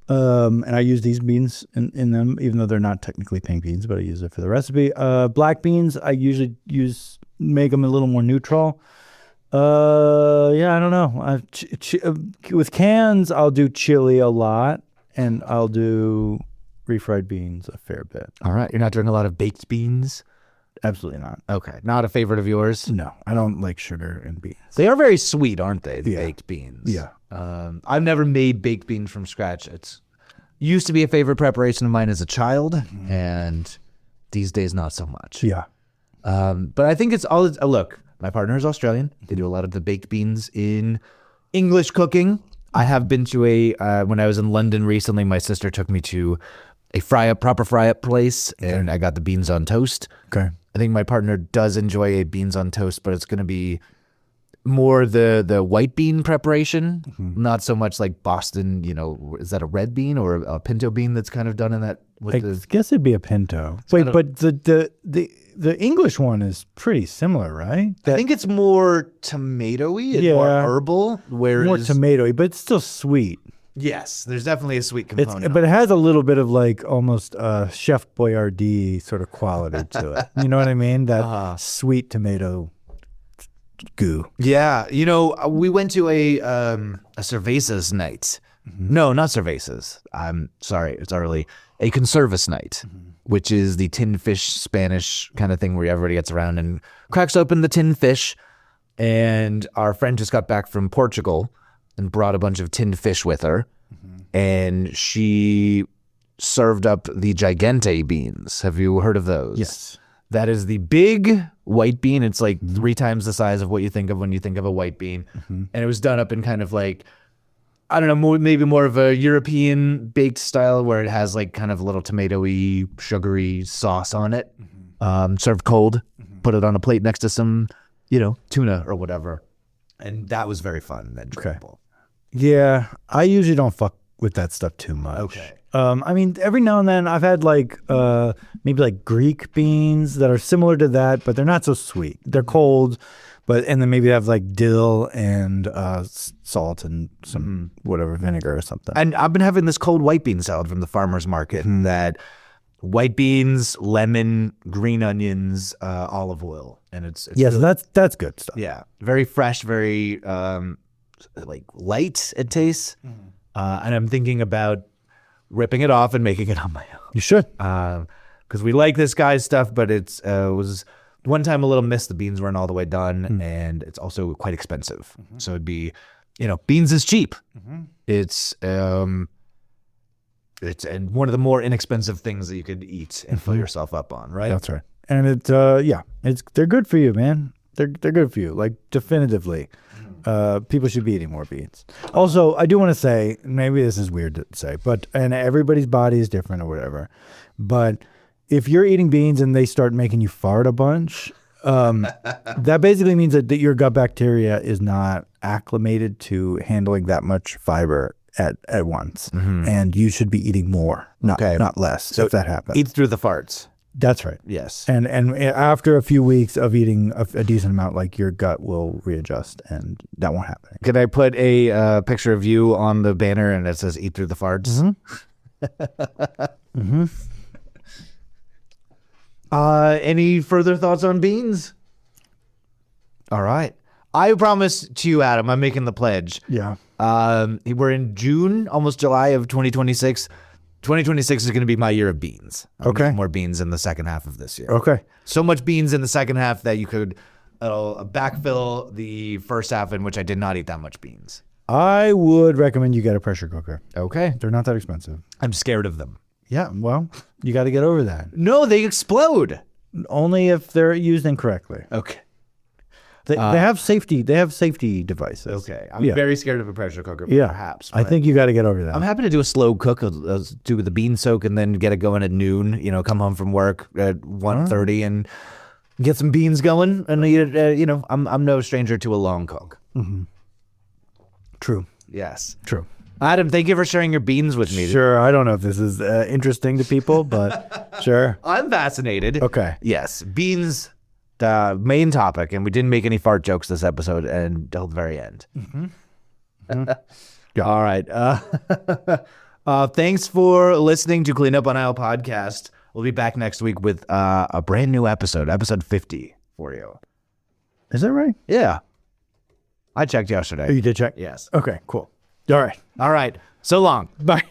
And I use these beans in them, even though they're not technically pink beans, but I use it for the recipe. Black beans, I usually make them a little more neutral. Yeah, I don't know. With cans, I'll do chili a lot, and I'll do refried beans a fair bit. All right. You're not doing a lot of baked beans? Absolutely not. Okay. Not a favorite of yours? No, I don't like sugar in beans. They are very sweet, aren't they? The baked beans. Yeah. I've never made baked beans from scratch. It's used to be a favorite preparation of mine as a child, and these days not so much. Yeah. But I think it's all. Look, my partner is Australian. They do a lot of the baked beans in English cooking. I have been to when I was in London recently, my sister took me to a proper fry-up place, and I got the beans on toast. Okay. I think my partner does enjoy a beans on toast, but it's going to be more the white bean preparation, not so much like Boston, is that a red bean or a pinto bean that's kind of done in that? I guess it'd be a pinto. Wait, but the English one is pretty similar, right? I think it's more tomatoey and more herbal. Whereas, more tomatoey, but it's still sweet. Yes, there's definitely a sweet component. But it has a little bit of like almost Chef Boyardee sort of quality to it. You know what I mean? That sweet tomato goo. Yeah, we went to a cervezas night. No, not cervezas. I'm sorry, it's early. A conservas night, which is the tin fish Spanish kind of thing where everybody gets around and cracks open the tin fish. And our friend just got back from Portugal and brought a bunch of tinned fish with her. And she served up the gigante beans. Have you heard of those? Yes. That is the big white bean. It's like 3 times the size of what you think of when you think of a white bean. And it was done up in kind of like, I don't know, maybe more of a European baked style where it has like kind of a little tomatoey, sugary sauce on it. Served cold. Put it on a plate next to some, tuna or whatever. And that was very fun and enjoyable. Yeah, I usually don't fuck with that stuff too much. Okay. I mean, every now and then I've had like maybe like Greek beans that are similar to that, but they're not so sweet. They're cold, and then maybe they have like dill and salt and some whatever vinegar or something. And I've been having this cold white bean salad from the farmer's market, and that white beans, lemon, green onions, olive oil, and it's so that's good stuff. Yeah, very fresh, very like light it tastes. And I'm thinking about ripping it off and making it on my own. You should. Because we like this guy's stuff, but it was one time a little missed. The beans weren't all the way done, and it's also quite expensive. So it'd be, beans is cheap. It's and one of the more inexpensive things that you could eat and fill yourself up on, right? That's right. And they're good for you, man. They're good for you, like definitively. People should be eating more beans. Also, I do want to say, maybe this is weird to say, and everybody's body is different or whatever, but if you're eating beans and they start making you fart a bunch, that basically means that your gut bacteria is not acclimated to handling that much fiber at once, and you should be eating more, not less. So if that happens, Eat through the farts. That's right. Yes. And after a few weeks of eating a decent amount, like your gut will readjust, and that won't happen. Could I put a picture of you on the banner and it says "Eat through the farts"? Any further thoughts on beans? All right. I promise to you, Adam, I'm making the pledge. Yeah. We're in June, almost July of 2026. 2026 is going to be my year of beans. I'll Okay. make more beans in the second half of this year. Okay. So much beans in the second half that you could backfill the first half in which I did not eat that much beans. I would recommend you get a pressure cooker. Okay. They're not that expensive. I'm scared of them. Yeah. Well, you got to get over that. No, they explode. Only if they're used incorrectly. Okay. They have safety. They have safety devices. Okay. I'm very scared of a pressure cooker, Yeah. perhaps. I think you got to get over that. I'm happy to do a slow cook, do the bean soak, and then get it going at noon. Come home from work at 1:30 and get some beans going and eat it. I'm no stranger to a long cook. True. Yes. True. Adam, thank you for sharing your beans with me. Sure. I don't know if this is interesting to people, but sure. I'm fascinated. Okay. Yes. Beans, the main topic, and we didn't make any fart jokes this episode until the very end. Yeah. All right. Thanks for listening to Clean Up on Aisle podcast. We'll be back next week with a brand new episode 50 for you. Is that right? Yeah. I checked Oh, yesterday. you did check? Yes. Okay, cool. All right. All right. So long. Bye.